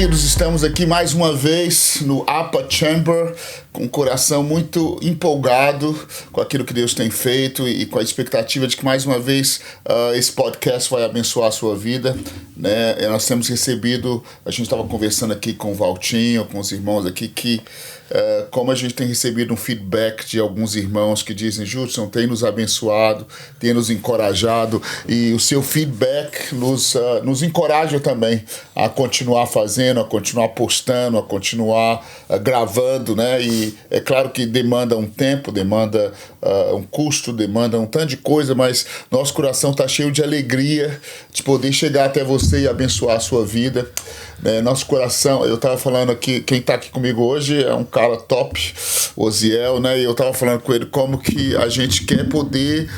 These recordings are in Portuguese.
queridos, estamos aqui mais uma vez no Upper Chamber, com o coração muito empolgado com aquilo que Deus tem feito e com a expectativa de que mais uma vez esse podcast vai abençoar a sua vida, né? Nós temos recebido, a gente estava conversando aqui com o Valtinho, com os irmãos aqui, que como a gente tem recebido um feedback de alguns irmãos que dizem: Judson, tem nos abençoado, tem nos encorajado, e o seu feedback nos encoraja também a continuar fazendo, a continuar postando, a continuar gravando, né? E é claro que demanda um tempo, demanda um custo, demanda um tanto de coisa, mas nosso coração está cheio de alegria de poder chegar até você e abençoar a sua vida. Nosso coração, eu estava falando aqui, quem está aqui comigo hoje é um cara top, Osiel, né? E eu estava falando com ele como que a gente quer poder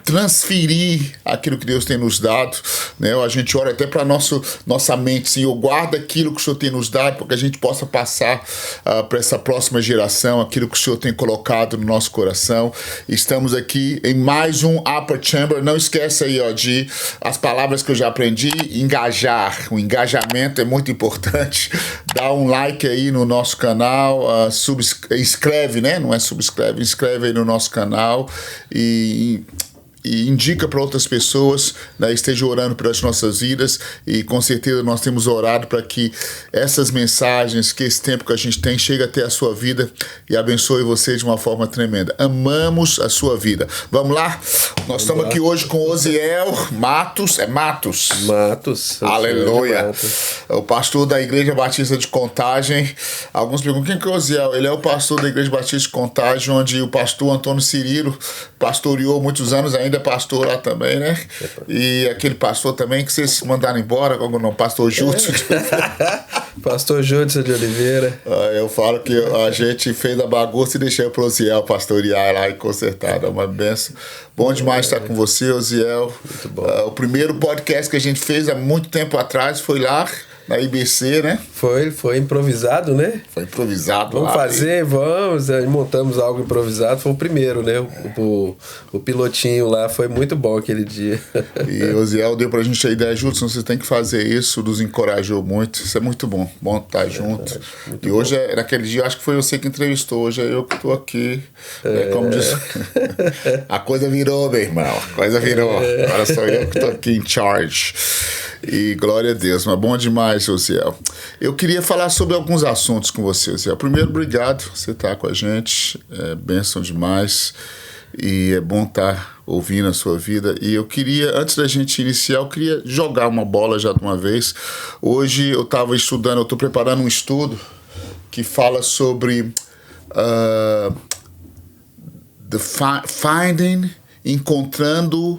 transferir aquilo que Deus tem nos dado, né? A gente ora até para nossa mente, Senhor, guarda aquilo que o Senhor tem nos dado, para que a gente possa passar para essa próxima geração aquilo que o Senhor tem colocado no nosso coração. Estamos aqui em mais um Upper Chamber. Não esqueça aí, de as palavras que eu já aprendi: engajar. O engajamento é muito importante. Dá um like aí no nosso canal, inscreve, né? Não é subscreve, inscreve aí no nosso canal e indica para outras pessoas, né? Esteja orando pelas nossas vidas, e com certeza nós temos orado para que essas mensagens, que esse tempo que a gente tem, chegue até a sua vida e abençoe você de uma forma tremenda. Amamos a sua vida. Vamos lá? Nós estamos aqui hoje com Osiel Matos. É Matos? Matos. Aleluia. O pastor da Igreja Batista de Contagem. Alguns perguntam: quem que é o Osiel? Ele é o pastor da Igreja Batista de Contagem, onde o pastor Antônio Cirilo pastoreou muitos anos, ainda é pastor lá também, né? E aquele pastor também que vocês mandaram embora, como não? Pastor Júlio. Pastor Júlio de Oliveira. Eu falo que a gente fez a bagunça e deixei o Osiel pastorear lá e consertar. É uma benção. Bom demais estar com você, Osiel. Muito bom. O primeiro podcast que a gente fez há muito tempo atrás foi lá na IBC, né? Foi improvisado, né? Foi improvisado. Vamos lá, fazer, vamos. Montamos algo improvisado. Foi o primeiro, né? O pilotinho lá foi muito bom aquele dia. E o Osiel deu pra gente a ideia: Judson, você tem que fazer isso, nos encorajou muito. Isso é muito bom. Bom estar junto. E bom. Hoje, naquele dia, acho que foi você que entrevistou. Hoje é eu que tô aqui. Como diz, a coisa virou, meu irmão. A coisa virou. Agora sou eu que tô aqui em charge. E glória a Deus, mas bom demais, Osiel. Eu queria falar sobre alguns assuntos com você, Osiel. Primeiro, obrigado por você estar com a gente. É bênção demais. E é bom estar ouvindo a sua vida. E eu queria, antes da gente iniciar, eu queria jogar uma bola já de uma vez. Hoje eu estava estudando, eu estou preparando um estudo que fala sobre encontrando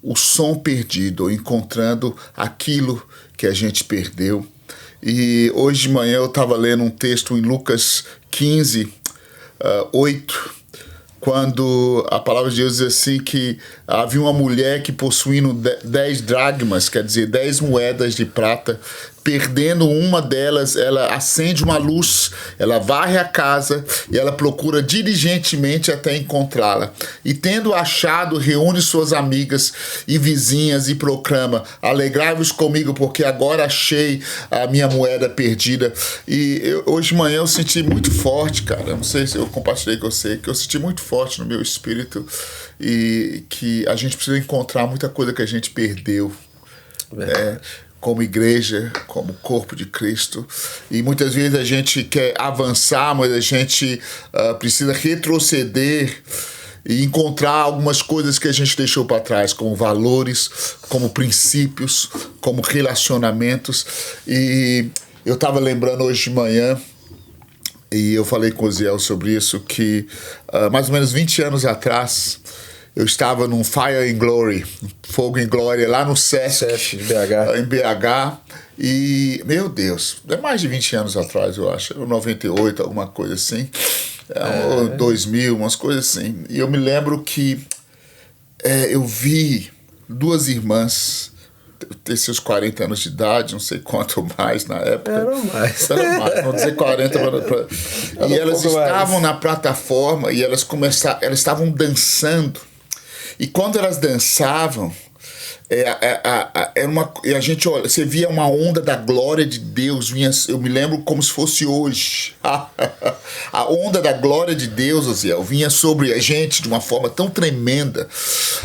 o som perdido, ou encontrando aquilo que a gente perdeu. E hoje de manhã eu estava lendo um texto em Lucas 15, 8, quando a palavra de Deus diz assim que havia uma mulher que, possuindo 10 dracmas, quer dizer, 10 moedas de prata, perdendo uma delas, ela acende uma luz, ela varre a casa e ela procura diligentemente até encontrá-la. E tendo achado, reúne suas amigas e vizinhas e proclama: alegrai-vos comigo, porque agora achei a minha moeda perdida. E hoje de manhã eu senti muito forte, cara, não sei se eu compartilhei com você, que eu senti muito forte no meu espírito, e que a gente precisa encontrar muita coisa que a gente perdeu, como igreja, como corpo de Cristo. E muitas vezes a gente quer avançar, mas a gente precisa retroceder e encontrar algumas coisas que a gente deixou para trás, como valores, como princípios, como relacionamentos. E eu estava lembrando hoje de manhã, e eu falei com o Ziel sobre isso, que mais ou menos 20 anos atrás eu estava num Fire and Glory, Fogo em Glória, lá no Sesc, em BH. E, meu Deus, é mais de 20 anos atrás, eu acho, 98, alguma coisa assim, 2000, umas coisas assim. E eu me lembro que eu vi duas irmãs ter seus 40 anos de idade, não sei quanto mais na época. Era mais, vamos dizer 40. E elas estavam na plataforma e elas estavam dançando. E quando elas dançavam, E a gente olha, você via uma onda da glória de Deus, eu me lembro como se fosse hoje. A onda da glória de Deus, Osiel, vinha sobre a gente de uma forma tão tremenda.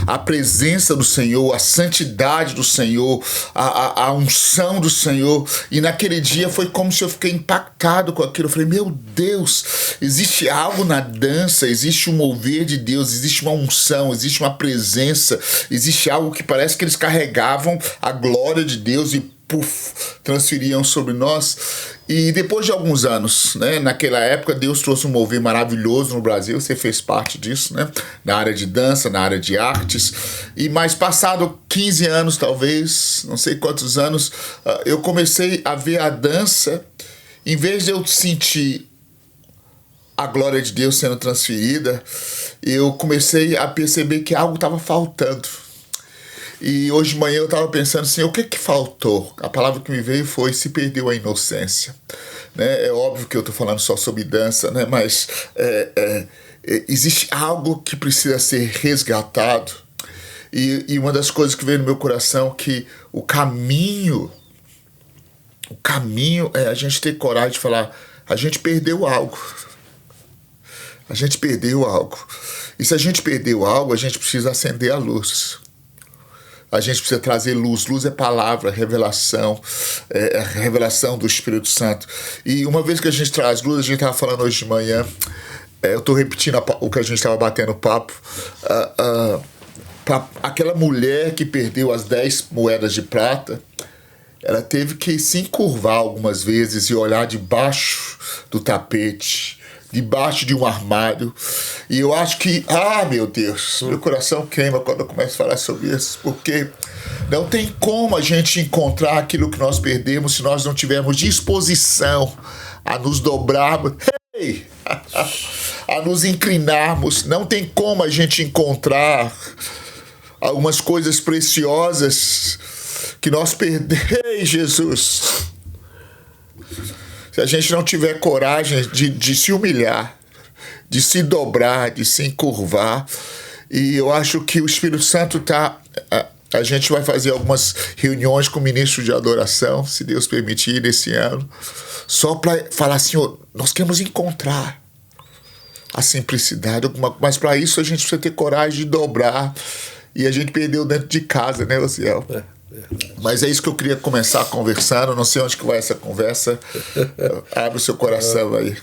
A presença do Senhor, a santidade do Senhor, a unção do Senhor. E naquele dia foi como se eu fiquei impactado com aquilo. Eu falei, meu Deus, existe algo na dança, existe um mover de Deus, existe uma unção, existe uma presença, existe algo que parece que eles carregavam a glória de Deus e transferiam sobre nós. E depois de alguns anos, né, naquela época Deus trouxe um mover maravilhoso no Brasil, você fez parte disso, né, na área de dança, na área de artes, e mais passado 15 anos talvez, não sei quantos anos, eu comecei a ver a dança, em vez de eu sentir a glória de Deus sendo transferida, eu comecei a perceber que algo estava faltando. E hoje de manhã eu estava pensando assim, o que faltou? A palavra que me veio foi: se perdeu a inocência. Né? É óbvio que eu estou falando só sobre dança, né? Mas existe algo que precisa ser resgatado. E uma das coisas que veio no meu coração é que o caminho é a gente ter coragem de falar, a gente perdeu algo. A gente perdeu algo. E se a gente perdeu algo, a gente precisa acender a luz. A gente precisa trazer luz. Luz é palavra, revelação, a revelação do Espírito Santo. E uma vez que a gente traz luz, a gente estava falando hoje de manhã, eu estou repetindo o que a gente estava batendo papo, aquela mulher que perdeu as 10 moedas de prata, ela teve que se encurvar algumas vezes e olhar debaixo do tapete, debaixo de um armário. E eu acho que, meu Deus, meu coração queima quando eu começo a falar sobre isso, porque não tem como a gente encontrar aquilo que nós perdemos se nós não tivermos disposição a nos dobrarmos, a nos inclinarmos. Não tem como a gente encontrar algumas coisas preciosas que nós perdemos. Jesus! Se a gente não tiver coragem de se humilhar, de se dobrar, de se encurvar. E eu acho que o Espírito Santo a gente vai fazer algumas reuniões com o ministro de adoração, se Deus permitir, nesse ano, só para falar assim, nós queremos encontrar a simplicidade, mas para isso a gente precisa ter coragem de dobrar. E a gente perdeu dentro de casa, né, Osiel? Mas é isso que eu queria começar conversando. Não sei onde que vai essa conversa. Abre o seu coração aí.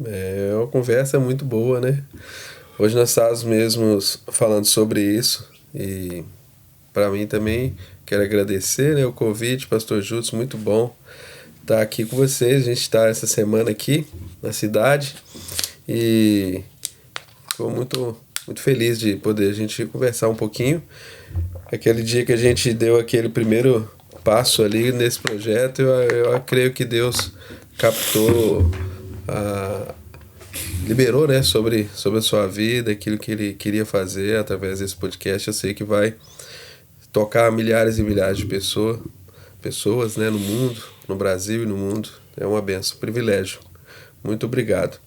É uma conversa muito boa, né? Hoje nós estávamos mesmo falando sobre isso. E para mim também quero agradecer, né, o convite, Pastor Júlio, muito bom estar aqui com vocês. A gente está essa semana aqui na cidade e estou muito feliz de poder a gente conversar um pouquinho. Aquele dia que a gente deu aquele primeiro passo ali nesse projeto, eu creio que Deus captou, liberou, né, sobre a sua vida, aquilo que Ele queria fazer através desse podcast. Eu sei que vai tocar milhares e milhares de pessoas, né, no mundo, no Brasil e no mundo. É uma benção, um privilégio. Muito obrigado.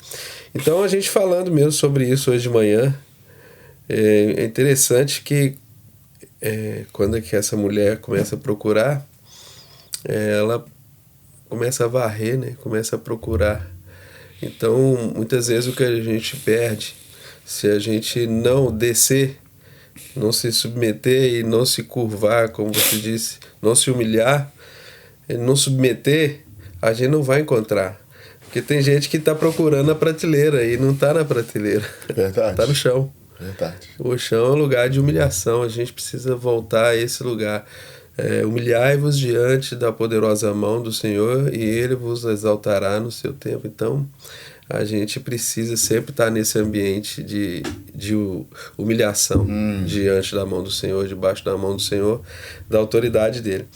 Então, a gente falando mesmo sobre isso hoje de manhã, é interessante que quando é que essa mulher começa a procurar, ela começa a varrer, né? Começa a procurar. Então, muitas vezes o que a gente perde, se a gente não descer, não se submeter e não se curvar, como você disse, não se humilhar, não submeter, a gente não vai encontrar. Porque tem gente que está procurando a prateleira e não está na prateleira. Verdade. Está no chão. Verdade. O chão é um lugar de humilhação, a gente precisa voltar a esse lugar. Humilhai-vos diante da poderosa mão do Senhor e Ele vos exaltará no seu tempo. Então, a gente precisa sempre estar nesse ambiente de humilhação diante da mão do Senhor, debaixo da mão do Senhor, da autoridade dele.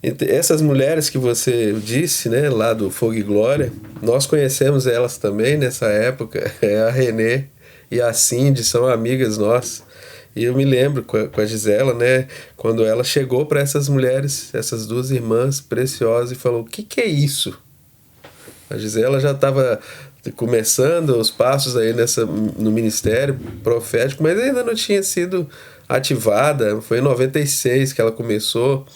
Essas mulheres que você disse, né, lá do Fogo e Glória, nós conhecemos elas também nessa época, a Renê e a Cindy são amigas nossas. E eu me lembro com a Gisela, né, quando ela chegou para essas mulheres, essas duas irmãs preciosas, e falou: o que é isso? A Gisela já estava começando os passos aí no ministério profético, mas ainda não tinha sido ativada. Foi em 96 que ela começou,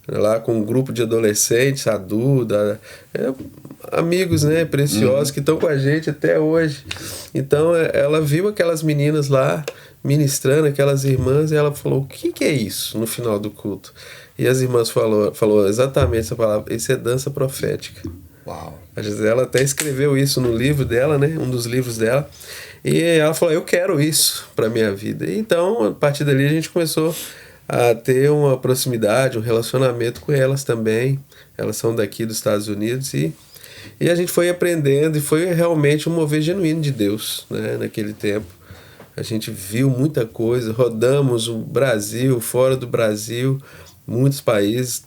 lá com um grupo de adolescentes, a Duda, amigos, né, preciosos, que estão com a gente até hoje. Então ela viu aquelas meninas lá ministrando, aquelas irmãs, e ela falou: o que é isso no final do culto? E as irmãs falou exatamente essa palavra: isso é dança profética. Uau. A Gisela até escreveu isso no livro dela, né, um dos livros dela, e ela falou: eu quero isso para minha vida. E então, a partir dali, a gente começou a ter uma proximidade, um relacionamento com elas também. Elas são daqui dos Estados Unidos, e a gente foi aprendendo, e foi realmente um mover genuíno de Deus, né, naquele tempo. A gente viu muita coisa, rodamos o Brasil, fora do Brasil, muitos países,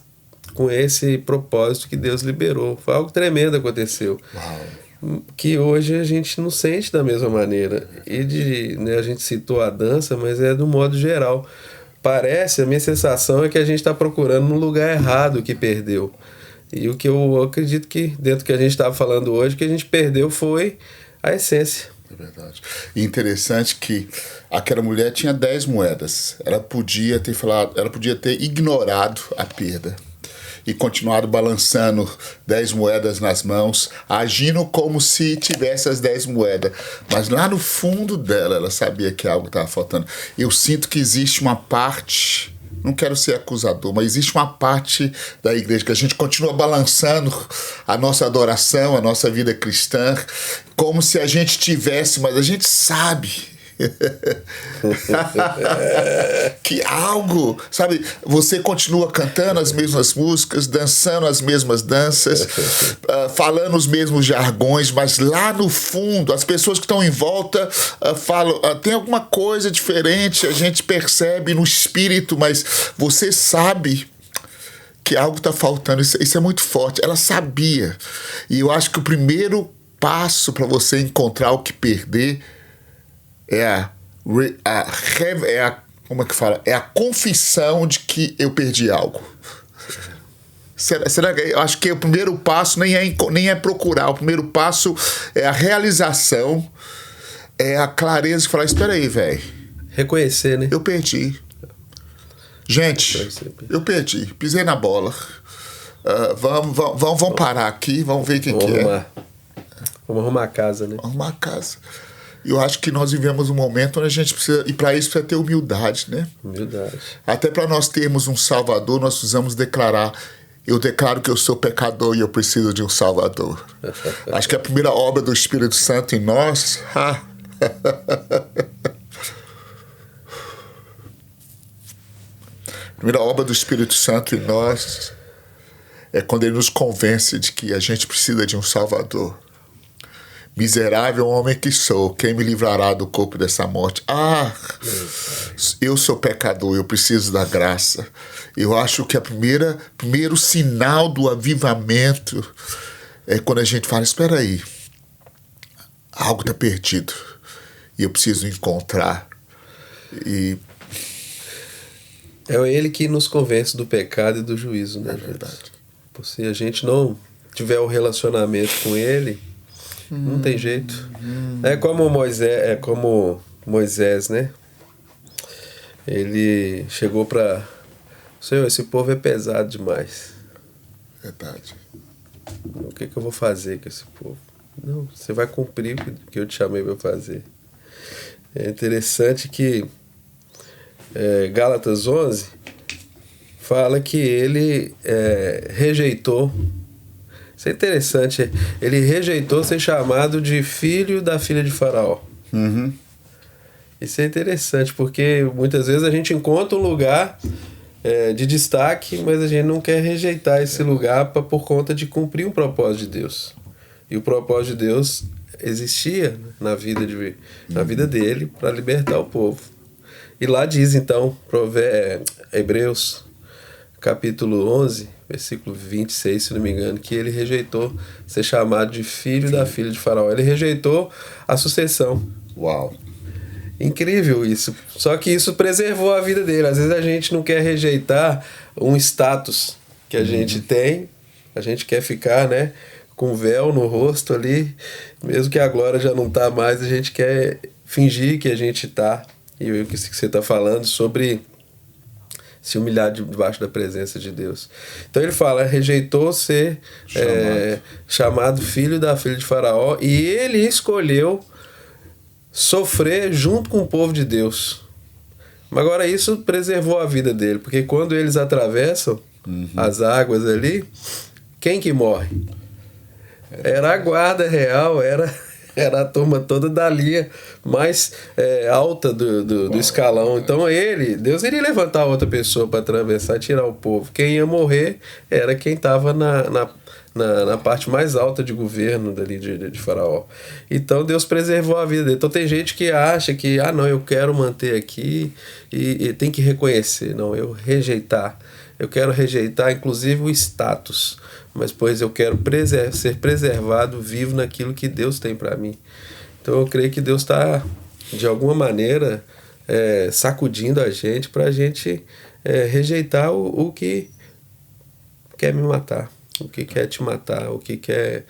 com esse propósito que Deus liberou. Foi algo tremendo que aconteceu. Uau. Que hoje a gente não sente da mesma maneira. E né, a gente citou a dança, mas é do modo geral. A minha sensação é que a gente está procurando no lugar errado o que perdeu. E o que eu acredito que, dentro do que a gente estava falando hoje, que a gente perdeu foi a essência. É verdade. E interessante que aquela mulher tinha 10 moedas. Ela podia ter ignorado a perda e continuado balançando 10 moedas nas mãos, agindo como se tivesse as 10 moedas. Mas lá no fundo dela, ela sabia que algo estava faltando. Eu sinto que existe uma parte, não quero ser acusador, mas existe uma parte da igreja que a gente continua balançando a nossa adoração, a nossa vida cristã, como se a gente tivesse, mas a gente sabe que algo, sabe, você continua cantando as mesmas músicas, dançando as mesmas danças, falando os mesmos jargões, mas lá no fundo as pessoas que estão em volta falam, tem alguma coisa diferente, a gente percebe no espírito, mas você sabe que algo está faltando. Isso é muito forte. Ela sabia, e eu acho que o primeiro passo para você encontrar o que perder como é que fala? É a confissão de que eu perdi algo. Será que eu acho que o primeiro passo nem é procurar, o primeiro passo é a realização, é a clareza de falar: espera aí, velho. Reconhecer, né? Eu perdi. Gente, eu perdi. Pisei na bola. Vamos parar aqui, vamos ver quem que é. Vamos arrumar a casa, né? Arrumar a casa. Eu acho que nós vivemos um momento onde a gente precisa, e para isso precisa ter humildade, né? Humildade. Até para nós termos um Salvador, nós precisamos declarar: eu declaro que eu sou pecador e eu preciso de um Salvador. Acho que a primeira obra do Espírito Santo em nós... a primeira obra do Espírito Santo em nós é quando ele nos convence de que a gente precisa de um Salvador. Miserável homem que sou, quem me livrará do corpo dessa morte? Eu sou pecador, eu preciso da graça. Eu acho que primeiro sinal do avivamento é quando a gente fala: espera aí, algo está perdido e eu preciso encontrar. E é ele que nos convence do pecado e do juízo, né? É verdade. Se a gente não tiver um relacionamento com ele, não tem jeito. É como Moisés, né? Ele chegou para: Senhor, esse povo é pesado demais. Verdade. O que eu vou fazer com esse povo? Não, você vai cumprir o que eu te chamei para fazer. É interessante que Gálatas 11 fala que ele rejeitou. Isso é interessante. Ele rejeitou ser chamado de filho da filha de Faraó. Uhum. Isso é interessante, porque muitas vezes a gente encontra um lugar de destaque, mas a gente não quer rejeitar esse lugar por conta de cumprir um propósito de Deus. E o propósito de Deus existia na vida dele para libertar o povo. E lá diz então, Hebreus capítulo 11, versículo 26, se não me engano, que ele rejeitou ser chamado de filho da filha de Faraó. Ele rejeitou a sucessão. Uau! Incrível isso. Só que isso preservou a vida dele. Às vezes a gente não quer rejeitar um status que a gente tem, a gente quer ficar, né, com véu no rosto ali, mesmo que a glória já não tá mais, a gente quer fingir que a gente tá. E o que você tá falando sobre se humilhar debaixo da presença de Deus. Então ele fala, rejeitou ser chamado filho da filha de Faraó, e ele escolheu sofrer junto com o povo de Deus. Mas agora isso preservou a vida dele, porque quando eles atravessam as águas ali, quem que morre? Era a guarda real, era a turma toda da linha mais alta do escalão. Então Deus iria levantar outra pessoa para atravessar e tirar o povo. Quem ia morrer era quem estava na parte mais alta de governo dali de Faraó. Então Deus preservou a vida dele. Então tem gente que acha que, não, eu quero manter aqui e tem que reconhecer. Não, eu quero rejeitar inclusive o status, mas pois eu quero ser preservado vivo naquilo que Deus tem para mim. Então eu creio que Deus está, de alguma maneira, sacudindo a gente para a gente rejeitar o que quer me matar, o que quer te matar, o que quer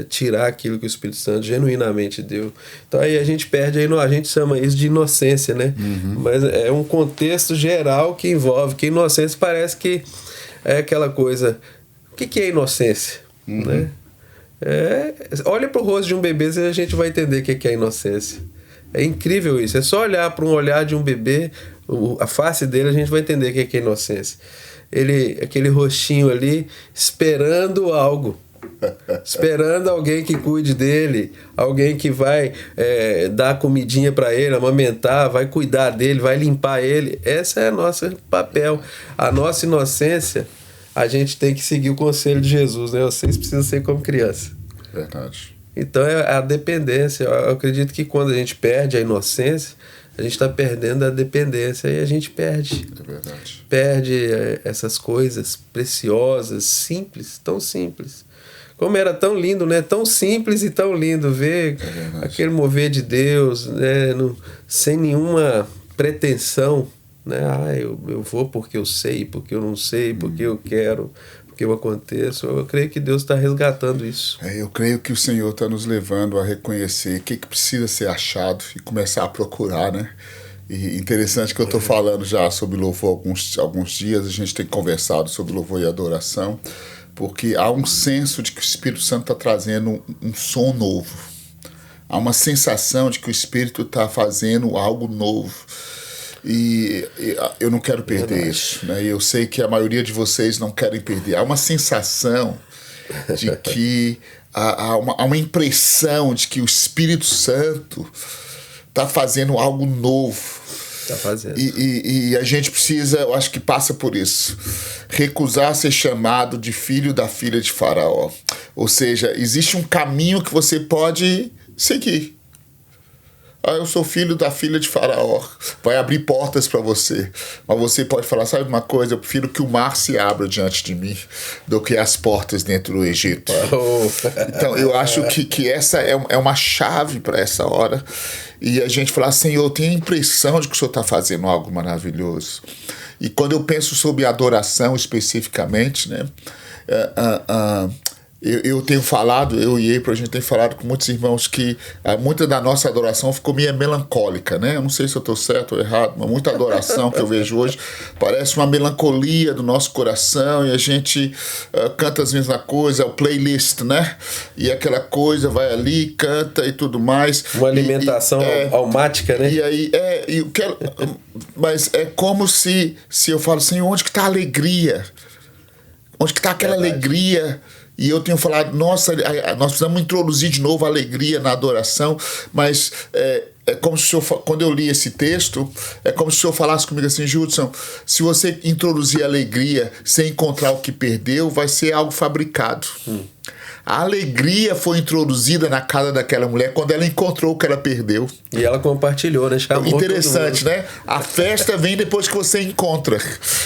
tirar aquilo que o Espírito Santo genuinamente deu. Então aí a gente perde, a gente chama isso de inocência, né? Mas é um contexto geral que envolve, que inocência parece que é aquela coisa... O que é inocência? Né? Olha para o rosto de um bebê e a gente vai entender o que é inocência. É incrível isso. É só olhar para um olhar de um bebê, a face dele, a gente vai entender o que é inocência. Aquele rostinho ali esperando algo. Esperando alguém que cuide dele, alguém que vai dar comidinha para ele, amamentar, vai cuidar dele, vai limpar ele. Esse é o nosso papel. A nossa inocência, a gente tem que seguir o conselho de Jesus, né? Vocês precisam ser como criança. Verdade. Então é a dependência. Eu acredito que quando a gente perde a inocência, a gente está perdendo a dependência e a gente perde. É verdade. Perde essas coisas preciosas, simples, tão simples. Como era tão lindo, né? Tão simples e tão lindo ver aquele mover de Deus, né? Sem nenhuma pretensão, né? Eu vou porque eu sei, porque eu não sei, porque eu quero, porque eu aconteço. Eu creio que Deus está resgatando isso. Eu creio que o Senhor está nos levando a reconhecer o que precisa ser achado e começar a procurar, né? E interessante que eu estou falando já sobre louvor alguns dias, a gente tem conversado sobre louvor e adoração, porque há um senso de que o Espírito Santo está trazendo um som novo. Há uma sensação de que o Espírito está fazendo algo novo. E eu não quero perder isso, né? Eu sei que a maioria de vocês não querem perder. Há uma sensação de que há uma impressão de que o Espírito Santo está fazendo algo novo. Está fazendo. E a gente precisa, eu acho que passa por isso, recusar ser chamado de filho da filha de Faraó. Ou seja, existe um caminho que você pode seguir. Eu sou filho da filha de Faraó. Vai abrir portas para você. Mas você pode falar, sabe uma coisa? Eu prefiro que o mar se abra diante de mim do que as portas dentro do Egito. Então, eu acho que essa é uma chave para essa hora. E a gente falar, Senhor, eu tenho a impressão de que o Senhor está fazendo algo maravilhoso. E quando eu penso sobre adoração especificamente, né? Eu tenho falado, eu e April, a gente tem falado com muitos irmãos que muita da nossa adoração ficou meio melancólica, né? Eu não sei se eu estou certo ou errado, mas muita adoração que eu vejo hoje parece uma melancolia do nosso coração e a gente canta as mesmas coisas, é o playlist, né? E aquela coisa vai ali, canta e tudo mais. Uma alimentação almática, né? E aí, mas é como se eu falo, Senhor, onde que está a alegria? Onde que está aquela alegria? E eu tenho falado, nossa, nós precisamos introduzir de novo a alegria na adoração, mas é como se o senhor, quando eu li esse texto, é como se o senhor falasse comigo assim, Judson, se você introduzir alegria sem encontrar o que perdeu, vai ser algo fabricado. A alegria foi introduzida na casa daquela mulher quando ela encontrou o que ela perdeu. E ela compartilhou, né? Chamou interessante, né? A festa vem depois que você encontra.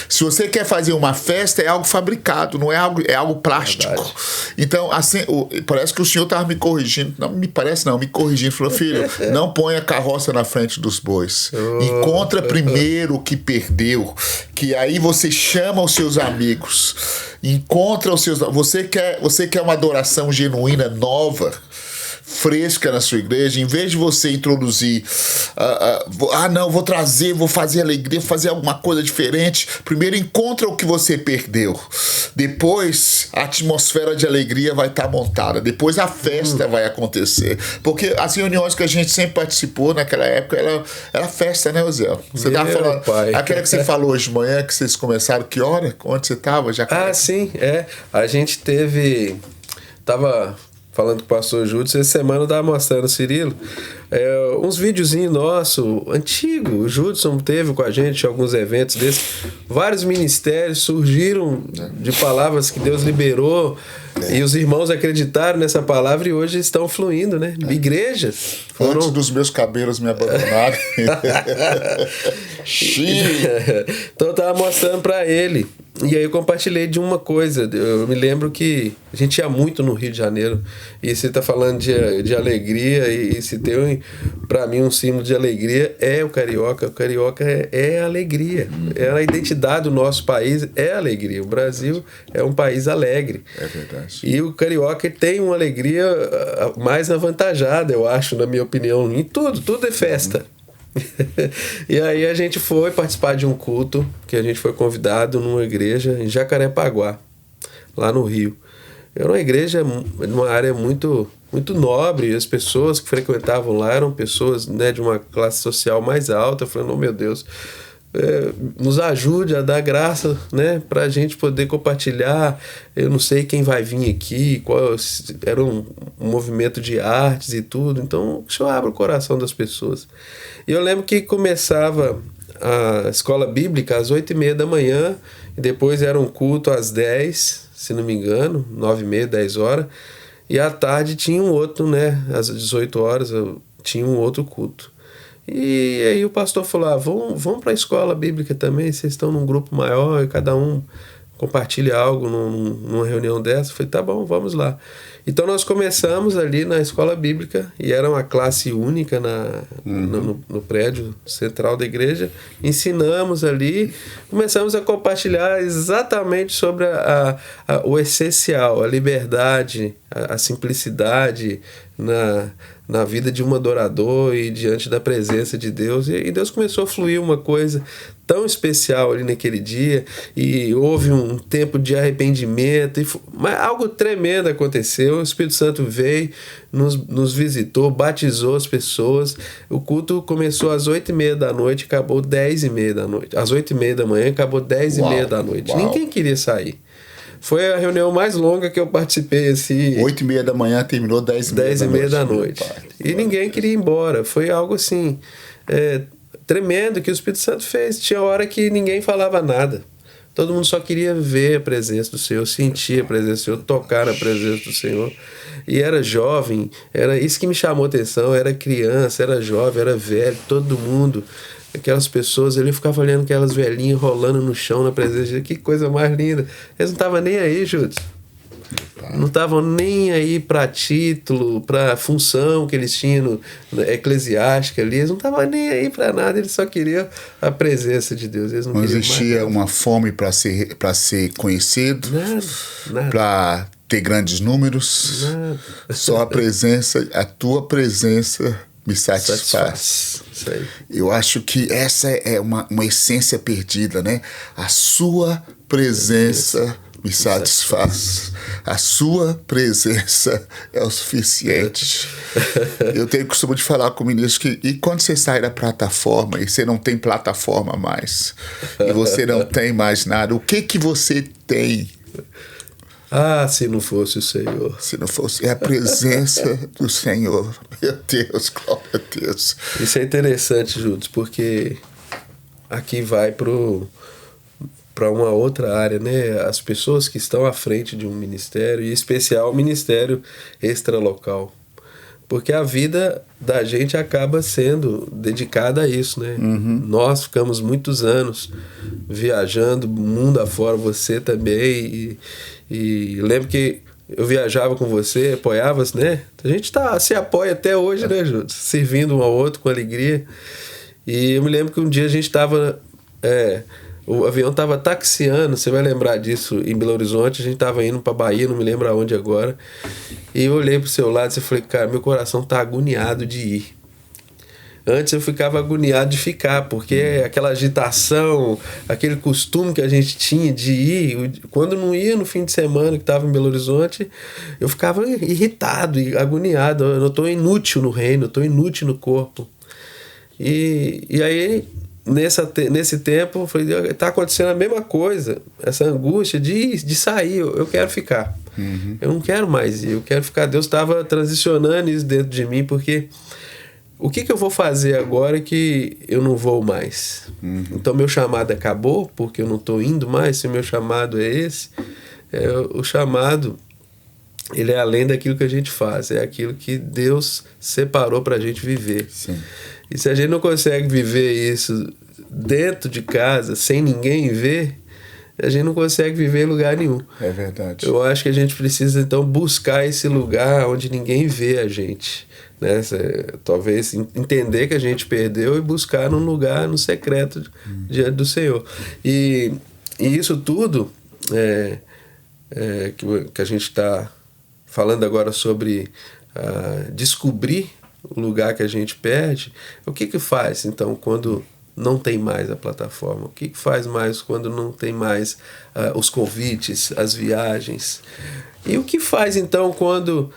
Se você quer fazer uma festa, é algo fabricado, não é algo, é algo plástico. Verdade. Então, assim, parece que o senhor estava me corrigindo. Não me parece, não, me corrigindo. Falou, filho, não ponha a carroça na frente dos bois. Encontra primeiro o que perdeu, que aí você chama os seus amigos. Encontra os seus... Você quer uma adoração genuína, nova, fresca na sua igreja, em vez de você introduzir não, vou fazer alegria, vou fazer alguma coisa diferente. Primeiro encontra o que você perdeu, depois a atmosfera de alegria vai estar montada, depois a festa vai acontecer, porque as reuniões que a gente sempre participou naquela época era festa, né, Zé? Você tava falando, aquela que você falou hoje de manhã, que vocês começaram, que hora? Onde você estava? Sim, a gente tava falando com o pastor Júlio, essa semana eu tava mostrando o Cirilo uns videozinhos nossos, antigos. O Judson teve com a gente alguns eventos desses. Vários ministérios surgiram de palavras que Deus liberou e os irmãos acreditaram nessa palavra e hoje estão fluindo, né? Igrejas. Antes dos meus cabelos me abandonarem. Então eu tava mostrando para ele. E aí eu compartilhei de uma coisa. Eu me lembro que a gente ia muito no Rio de Janeiro. E você tá falando de alegria. E se tem, para mim, um símbolo de alegria é o carioca. O carioca é alegria. É a identidade do nosso país, é alegria. O Brasil é um país alegre. É verdade. E o carioca tem uma alegria mais avantajada, eu acho, na minha opinião. Em tudo é festa. E aí a gente foi participar de um culto que a gente foi convidado numa igreja em Jacarepaguá, lá no Rio. Era uma igreja numa área muito, muito nobre, as pessoas que frequentavam lá eram pessoas, né, de uma classe social mais alta. Eu falei, meu Deus, nos ajude a dar graça, né, para a gente poder compartilhar. Eu não sei quem vai vir aqui, era um movimento de artes e tudo, então o Senhor abre o coração das pessoas. E eu lembro que começava a escola bíblica às 8h30 da manhã, e depois era um culto às 10, se não me engano, 9h30, 10 horas, e à tarde tinha um outro, né, às 18 horas tinha um outro culto. E aí o pastor falou, vamos para a escola bíblica também, vocês estão num grupo maior e cada um compartilha algo numa reunião dessa. Eu falei, tá bom, vamos lá. Então nós começamos ali na escola bíblica e era uma classe única no prédio central da igreja. Ensinamos ali, começamos a compartilhar exatamente sobre o essencial, a liberdade, a simplicidade na vida de um adorador e diante da presença de Deus. E Deus começou a fluir uma coisa tão especial ali naquele dia, e houve um tempo de arrependimento, mas algo tremendo aconteceu. O Espírito Santo veio, nos visitou, batizou as pessoas. O culto começou às 8h30 da noite, acabou 10h30 da noite. Às 8h30 da manhã, acabou 10h30 da noite. Uau. Ninguém queria sair. Foi a reunião mais longa que eu participei. 8h30 da manhã, terminou 10h30 da noite. E ninguém queria ir embora. Foi algo assim, tremendo que o Espírito Santo fez. Tinha hora que ninguém falava nada. Todo mundo só queria ver a presença do Senhor, sentir a presença do Senhor, tocar na presença do Senhor. E era jovem, era isso que me chamou a atenção. Era criança, era jovem, era velho, todo mundo. Aquelas pessoas ali, eu ficava olhando aquelas velhinhas rolando no chão na presença de Deus. Que coisa mais linda. Eles não estavam nem aí, Júlio. Não estavam nem aí para título, para função que eles tinham eclesiástica ali. Eles não estavam nem aí para nada. Eles só queriam a presença de Deus. Eles não existia uma fome para ser conhecido, nada. Para ter grandes números. Nada. Só a tua presença me satisfaz. Isso aí. Eu acho que essa é uma essência perdida, né? A sua presença me satisfaz. A sua presença é o suficiente. Eu tenho costume de falar com ministros que, e quando você sai da plataforma e você não tem plataforma mais, e você não tem mais nada, o que você tem? Se não fosse o Senhor. Se não fosse a presença do Senhor. Meu Deus, glória a Deus. Isso é interessante, Júlio, porque aqui vai para uma outra área, né? As pessoas que estão à frente de um ministério, e em especial o ministério extralocal. Porque a vida da gente acaba sendo dedicada a isso, né? Uhum. Nós ficamos muitos anos viajando mundo afora, você também, e lembro que eu viajava com você, apoiava, né? A gente se apoia até hoje, né, Júlio? Servindo um ao outro com alegria. E eu me lembro que um dia a gente estava O avião estava taxiando, você vai lembrar disso em Belo Horizonte, a gente estava indo para Bahia, não me lembro aonde agora. E eu olhei pro seu lado e falei, cara, meu coração tá agoniado de ir. Antes eu ficava agoniado de ficar, porque aquela agitação, aquele costume que a gente tinha de ir, quando não ia no fim de semana que estava em Belo Horizonte, eu ficava irritado e agoniado. Eu estou inútil no reino, eu estou inútil no corpo. E aí, nesse tempo, eu falei, está acontecendo a mesma coisa, essa angústia de sair, eu quero ficar. Eu não quero mais ir, eu quero ficar. Deus estava transicionando isso dentro de mim, porque... O que eu vou fazer agora que eu não vou mais? Então, meu chamado acabou porque eu não estou indo mais? Se meu chamado é esse, o chamado, ele é além daquilo que a gente faz, é aquilo que Deus separou para a gente viver. Sim. E se a gente não consegue viver isso dentro de casa, sem ninguém ver, a gente não consegue viver em lugar nenhum. É verdade. Eu acho que a gente precisa, então, buscar esse lugar onde ninguém vê a gente. Né? Talvez entender que a gente perdeu e buscar num lugar no secreto diante do Senhor. E isso tudo que a gente está falando agora sobre descobrir o lugar que a gente perde. O que faz então quando não tem mais a plataforma? O que faz mais quando não tem mais os convites, as viagens? E o que faz então quando,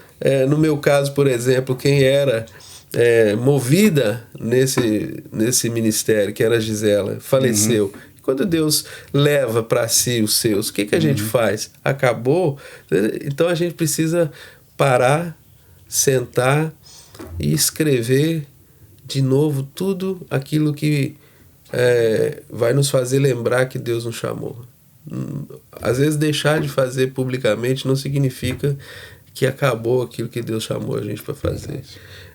no meu caso, por exemplo, quem era movida nesse ministério, que era a Gisela, faleceu? Quando Deus leva para si os seus, o que a gente faz? Acabou? Então a gente precisa parar, sentar e escrever de novo tudo aquilo que vai nos fazer lembrar que Deus nos chamou. Às vezes deixar de fazer publicamente não significa que acabou aquilo que Deus chamou a gente para fazer.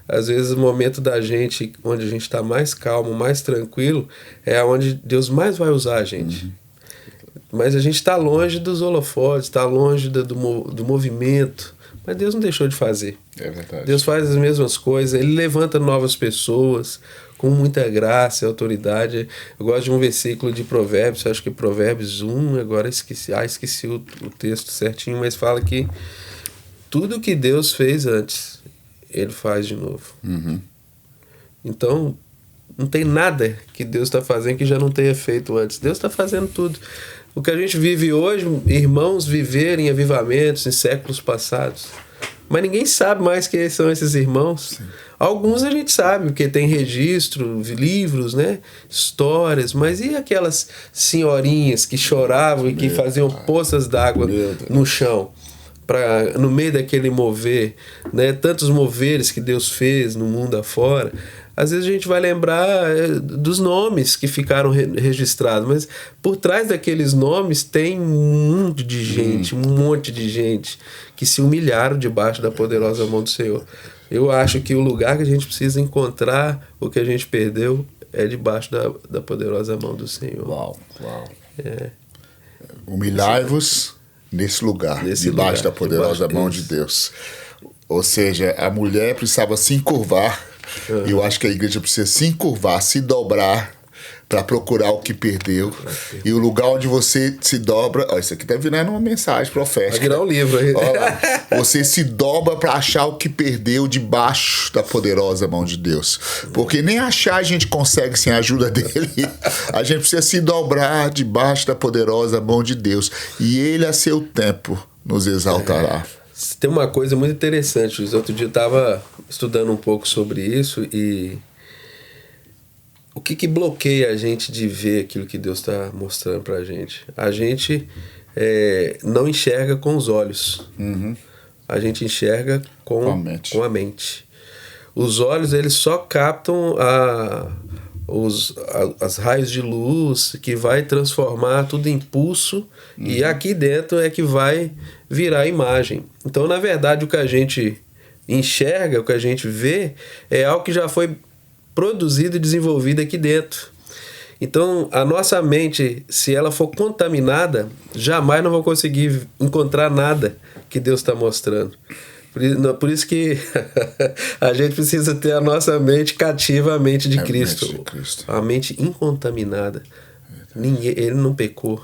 Às vezes o momento da gente, onde a gente está mais calmo, mais tranquilo, é onde Deus mais vai usar a gente. Mas a gente está longe dos holofotes, está longe do movimento. Mas Deus não deixou de fazer. É verdade. Deus faz as mesmas coisas, Ele levanta novas pessoas com muita graça e autoridade. Eu gosto de um versículo de Provérbios, acho que Provérbios 1, agora esqueci o texto certinho, mas fala que tudo que Deus fez antes, Ele faz de novo. Então, não tem nada que Deus está fazendo que já não tenha feito antes. Deus está fazendo tudo. O que a gente vive hoje, irmãos viverem avivamentos em séculos passados. Mas ninguém sabe mais quem são esses irmãos. Sim. Alguns a gente sabe, porque tem registro, livros, né? Histórias. Mas e aquelas senhorinhas que choravam e que faziam poças d'água no chão? No meio daquele mover, né? Tantos moveres que Deus fez no mundo afora. Às vezes a gente vai lembrar dos nomes que ficaram registrados, mas por trás daqueles nomes tem um monte de gente que se humilharam debaixo da poderosa mão do Senhor. Eu acho que o lugar que a gente precisa encontrar o que a gente perdeu é debaixo da poderosa mão do Senhor. Uau. Humilhai-vos nesse lugar, debaixo da poderosa mão de Deus. Ou seja, a mulher precisava se encurvar. E eu acho que a igreja precisa se encurvar, se dobrar para procurar o que perdeu. E o lugar onde você se dobra... Ó, isso aqui tá virando uma mensagem profética. Vai virar um livro aí. Você se dobra para achar o que perdeu debaixo da poderosa mão de Deus. Porque nem achar a gente consegue sem a ajuda dele. A gente precisa se dobrar debaixo da poderosa mão de Deus. E ele, a seu tempo, nos exaltará. Tem uma coisa muito interessante, Luiz. Outro dia eu estava estudando um pouco sobre isso e o que bloqueia a gente de ver aquilo que Deus está mostrando para a gente? A gente não enxerga com os olhos. A gente enxerga com a mente. Os olhos, eles só captam as raios de luz que vai transformar tudo em pulso e aqui dentro é que vai virar a imagem. Então, na verdade, o que a gente enxerga, o que a gente vê é algo que já foi produzido e desenvolvido aqui dentro. Então, a nossa mente, se ela for contaminada, jamais não vamos conseguir encontrar nada que Deus está mostrando. Por isso que a gente precisa ter a nossa mente cativa à mente de Cristo. A mente incontaminada. Ele não pecou.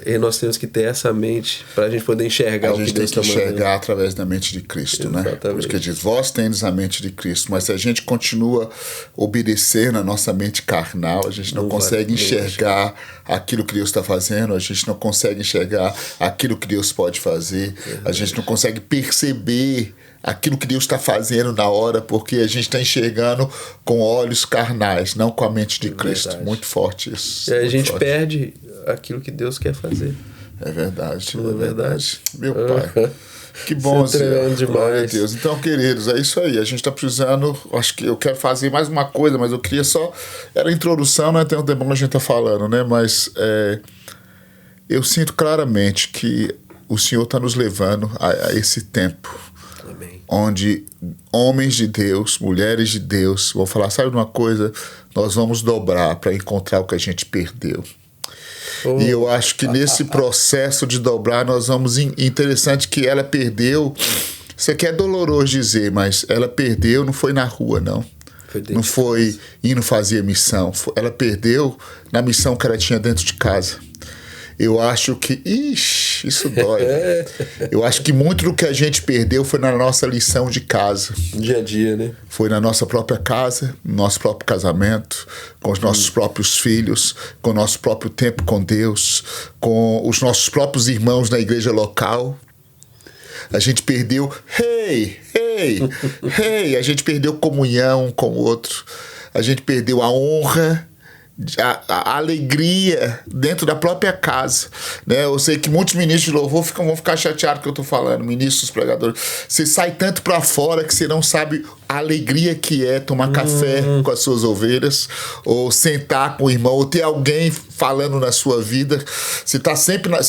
E nós temos que ter essa mente para a gente poder enxergar o que Deus está mandando. A gente tem que enxergar através da mente de Cristo, né? Porque diz, vós tendes a mente de Cristo, mas se a gente continua obedecendo a nossa mente carnal, a gente não consegue enxergar aquilo que Deus está fazendo, a gente não consegue enxergar aquilo que Deus pode fazer, a gente não consegue perceber aquilo que Deus está fazendo na hora, porque a gente está enxergando com olhos carnais, não com a mente de Cristo. Verdade. Muito forte isso. E a gente perde aquilo que Deus quer fazer. É verdade. Não é verdade? Meu Pai. Que bom, Senhor. Glória a Deus. Então, queridos, é isso aí. A gente está precisando. Acho que eu quero fazer mais uma coisa, mas eu queria só. Era a introdução, né? Tem um tempo que a gente está falando, né? Mas eu sinto claramente que o Senhor está nos levando a esse tempo. Amém. Onde homens de Deus, mulheres de Deus, vão falar: sabe de uma coisa? Nós vamos dobrar para encontrar o que a gente perdeu. E eu acho que nesse processo de dobrar, nós vamos... Interessante que ela perdeu... Isso aqui é doloroso dizer, mas ela perdeu, não foi na rua, não. Não foi indo fazer missão. Ela perdeu na missão que ela tinha dentro de casa. Eu acho que... Ixi, isso dói. Eu acho que muito do que a gente perdeu foi na nossa lição de casa. Dia a dia, né? Foi na nossa própria casa, no nosso próprio casamento, com os nossos próprios filhos, com o nosso próprio tempo com Deus, com os nossos próprios irmãos na igreja local. A gente perdeu... A gente perdeu comunhão com o outro. A gente perdeu a honra... A alegria dentro da própria casa, né? Eu sei que muitos ministros de louvor vão ficar chateados que eu estou falando, ministros, pregadores. Você sai tanto para fora que você não sabe a alegria que é tomar café com as suas ovelhas, ou sentar com o irmão, ou ter alguém falando na sua vida. Você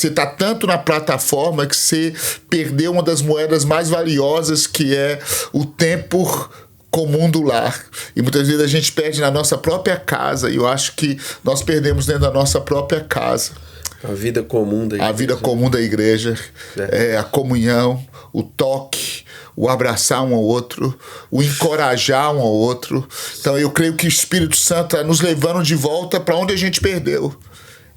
está tanto na plataforma que você perdeu uma das moedas mais valiosas, que é o tempo comum do lar. E muitas vezes a gente perde na nossa própria casa, e eu acho que nós perdemos dentro da nossa própria casa. A vida comum da igreja. A vida comum da igreja, a comunhão, o toque, o abraçar um ao outro, o encorajar um ao outro. Então eu creio que o Espírito Santo está nos levando de volta para onde a gente perdeu.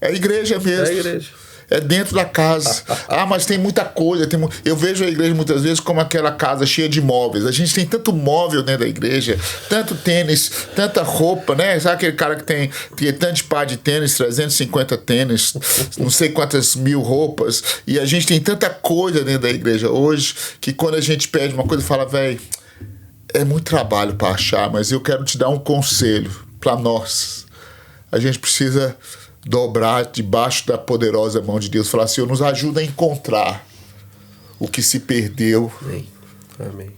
É a igreja mesmo. É a igreja. É dentro da casa. Mas tem muita coisa. Eu vejo a igreja muitas vezes como aquela casa cheia de móveis. A gente tem tanto móvel dentro da igreja, tanto tênis, tanta roupa, né? Sabe aquele cara que tem tanto par de tênis, 350 tênis, não sei quantas mil roupas. E a gente tem tanta coisa dentro da igreja hoje, que quando a gente pede uma coisa, fala: velho, é muito trabalho para achar, mas eu quero te dar um conselho para nós. A gente precisa dobrar debaixo da poderosa mão de Deus, falar: Senhor, nos ajuda a encontrar o que se perdeu. Amém.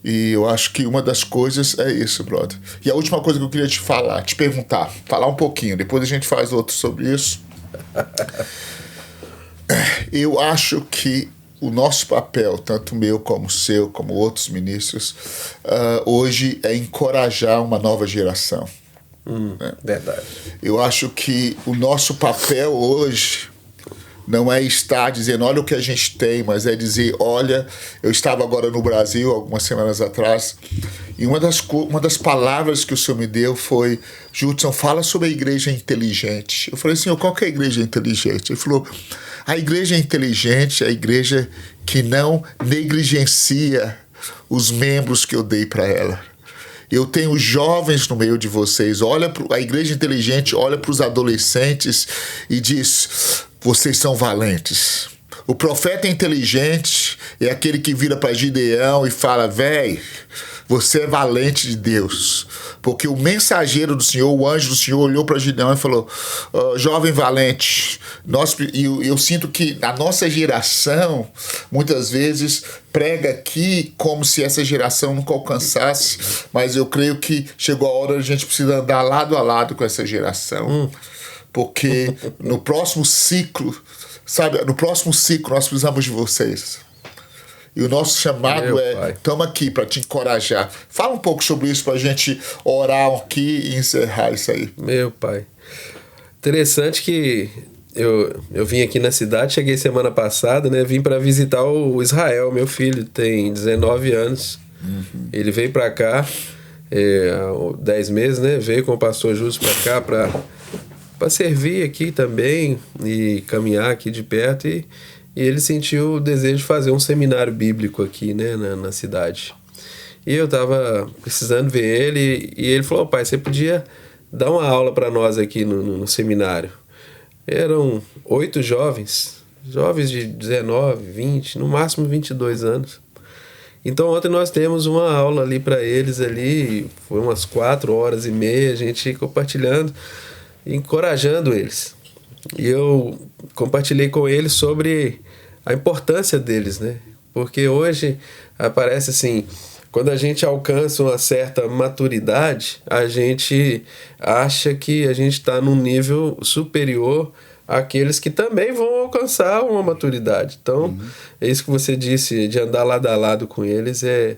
E eu acho que uma das coisas é isso, brother. E a última coisa que eu queria te perguntar, falar um pouquinho, depois a gente faz outro sobre isso. Eu acho que o nosso papel, tanto meu como o seu, como outros ministros, hoje é encorajar uma nova geração. Verdade. Eu acho que o nosso papel hoje não é estar dizendo: olha o que a gente tem, mas é dizer: olha, eu estava agora no Brasil algumas semanas atrás, e uma das palavras que o Senhor me deu foi: Judson, fala sobre a igreja inteligente. Eu falei: Senhor, qual que é a igreja inteligente? Ele falou: a igreja inteligente é a igreja que não negligencia os membros que eu dei para ela. Eu tenho jovens no meio de vocês. A igreja inteligente olha para os adolescentes e diz: vocês são valentes. O profeta inteligente é aquele que vira para Gideão e fala: véi, você é valente de Deus. Porque o mensageiro do Senhor, o anjo do Senhor, olhou para Gideão e falou: jovem valente. Eu sinto que a nossa geração, muitas vezes, prega aqui como se essa geração nunca alcançasse, mas eu creio que chegou a hora, a gente precisa andar lado a lado com essa geração. Porque no próximo ciclo, nós precisamos de vocês. E o nosso chamado estamos aqui para te encorajar. Fala um pouco sobre isso para a gente orar aqui e encerrar isso aí. Meu Pai. Interessante que eu vim aqui na cidade, cheguei semana passada, né? Vim para visitar o Israel, meu filho, tem 19 anos. Ele veio para cá há 10 meses, né? Veio com o pastor Júlio para cá para servir aqui também e caminhar aqui de perto. E ele sentiu o desejo de fazer um seminário bíblico aqui, né, na cidade. E eu estava precisando ver ele, e ele falou: pai, você podia dar uma aula para nós aqui no seminário. Eram 8 jovens de 19, 20, no máximo 22 anos. Então ontem nós temos uma aula ali para eles ali, foi umas 4h30, a gente compartilhando, encorajando eles. E eu compartilhei com eles sobre a importância deles, né? Porque hoje aparece assim, quando a gente alcança uma certa maturidade, a gente acha que a gente está num nível superior àqueles que também vão alcançar uma maturidade. Então, é isso que você disse, de andar lado a lado com eles, é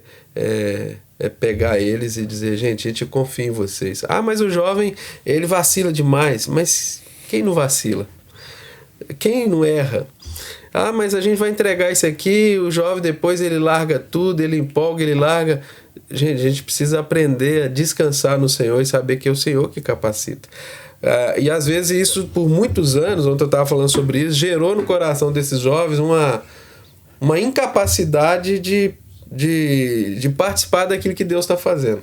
pegar eles e dizer: gente, a gente confia em vocês. Ah, mas o jovem, ele vacila demais. Mas quem não vacila? Quem não erra? Ah, mas a gente vai entregar isso aqui, o jovem depois ele larga tudo, ele empolga, ele larga. Gente, a gente precisa aprender a descansar no Senhor e saber que é o Senhor que capacita. E às vezes isso, por muitos anos, ontem eu estava falando sobre isso, gerou no coração desses jovens uma incapacidade de participar daquilo que Deus está fazendo.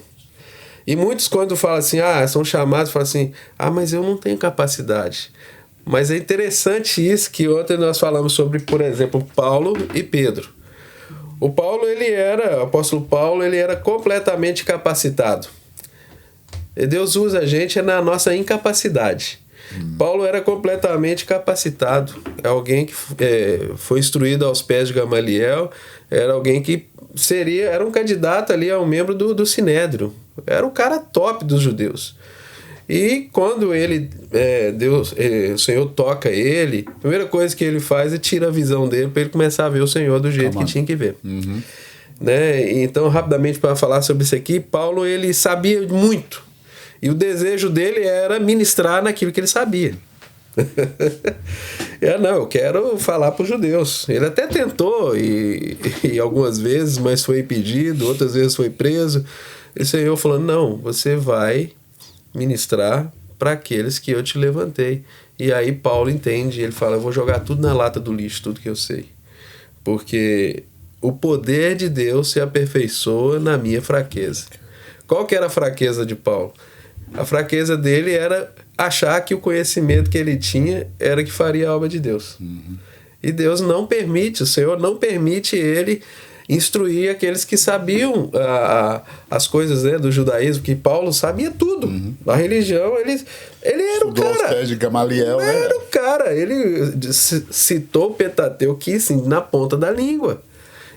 E muitos, quando falam assim, são chamados, falam assim: mas eu não tenho capacidade. Mas é interessante isso, que ontem nós falamos sobre, por exemplo, Paulo e Pedro. O apóstolo Paulo, ele era completamente capacitado. E Deus usa a gente na nossa incapacidade. Paulo era completamente capacitado. É alguém que foi instruído aos pés de Gamaliel, era alguém que era um candidato ali a um membro do Sinédrio. Era o cara top dos judeus. E quando o Senhor toca ele, a primeira coisa que ele faz é tirar a visão dele para ele começar a ver o Senhor do jeito que tinha que ver. Né? Então, rapidamente, para falar sobre isso aqui, Paulo, ele sabia muito. E o desejo dele era ministrar naquilo que ele sabia. Eu quero falar para os judeus. Ele até tentou, e algumas vezes, mas foi impedido, outras vezes foi preso. E o Senhor falou: não, você vai ministrar para aqueles que eu te levantei. E aí Paulo entende, ele fala: eu vou jogar tudo na lata do lixo, tudo que eu sei. Porque o poder de Deus se aperfeiçoa na minha fraqueza. Qual que era a fraqueza de Paulo? A fraqueza dele era achar que o conhecimento que ele tinha era que faria a obra de Deus. E Deus não permite, o Senhor não permite ele instruir aqueles que sabiam as coisas, né, do judaísmo, que Paulo sabia tudo. A religião, ele era o cara. Aos pés de Gamaliel, era o cara. Ele citou o Pentateuco assim, na ponta da língua.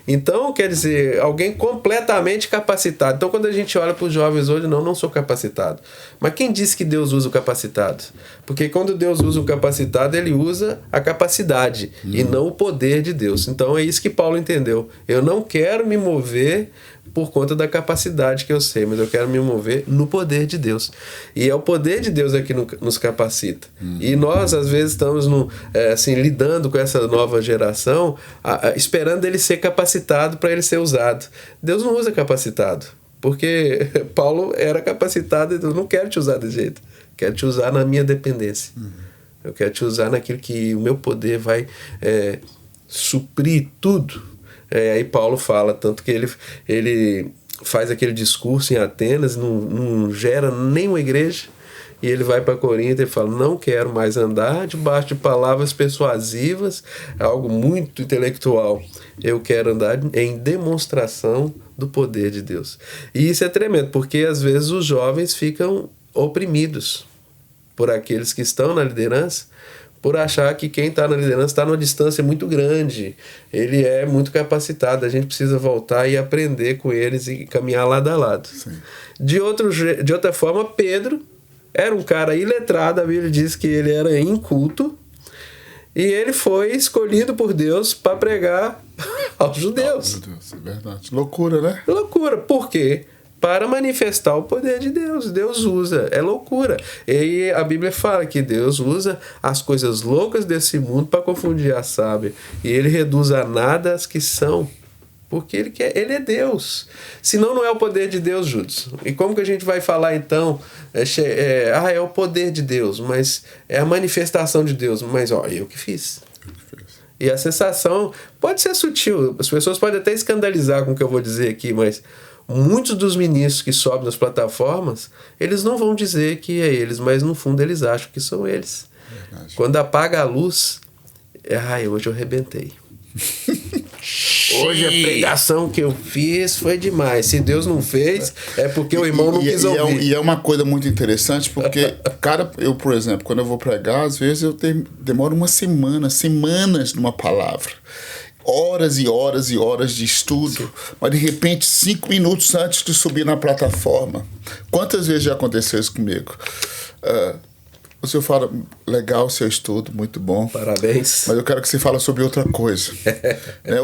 Então, quer dizer, alguém completamente capacitado. Então, quando a gente olha para os jovens hoje, não sou capacitado. Mas quem disse que Deus usa o capacitado? Porque quando Deus usa o capacitado, ele usa a capacidade e não o poder de Deus. Então, é isso que Paulo entendeu. Eu não quero me mover por conta da capacidade que eu sei, mas eu quero me mover no poder de Deus. E é o poder de Deus que nos capacita. E nós, às vezes, estamos lidando com essa nova geração, esperando ele ser capacitado para ele ser usado. Deus não usa capacitado, porque Paulo era capacitado e Deus: não quero te usar desse jeito, quero te usar na minha dependência. Eu quero te usar naquilo que o meu poder vai suprir tudo. Aí Paulo fala, tanto que ele faz aquele discurso em Atenas, não gera nenhuma igreja, e ele vai para Corinto e fala: não quero mais andar debaixo de palavras persuasivas, algo muito intelectual, eu quero andar em demonstração do poder de Deus. E isso é tremendo, porque às vezes os jovens ficam oprimidos por aqueles que estão na liderança, por achar que quem está na liderança está numa distância muito grande, ele é muito capacitado. A gente precisa voltar e aprender com eles e caminhar lado a lado. De outra forma, Pedro era um cara iletrado. A Bíblia diz que ele era inculto, e ele foi escolhido por Deus para pregar aos judeus. Meu Deus, é verdade. Loucura, né? Loucura. Por quê? Para manifestar o poder de Deus. Deus usa, é loucura. E a Bíblia fala que Deus usa as coisas loucas desse mundo para confundir a sábia. E ele reduz a nada as que são Porque ele é Deus. Senão não é o poder de Deus, Judas. E como que a gente vai falar então? É o poder de Deus, mas é a manifestação de Deus. Mas eu que fiz. E a sensação pode ser sutil. As pessoas podem até escandalizar com o que eu vou dizer aqui, mas muitos dos ministros que sobem nas plataformas, eles não vão dizer que é eles, mas no fundo eles acham que são eles. Verdade. Quando apaga a luz, hoje eu arrebentei. Hoje a pregação que eu fiz foi demais. Se Deus não fez, é porque o irmão não quis ouvir. E é uma coisa muito interessante, porque, eu, por exemplo, quando eu vou pregar, às vezes eu demoro semanas numa palavra. Horas e horas e horas de estudo. Sim. Mas de repente, 5 minutos antes de subir na plataforma. Quantas vezes já aconteceu isso comigo? O senhor fala, legal o seu estudo, muito bom. Parabéns. Mas eu quero que você fale sobre outra coisa.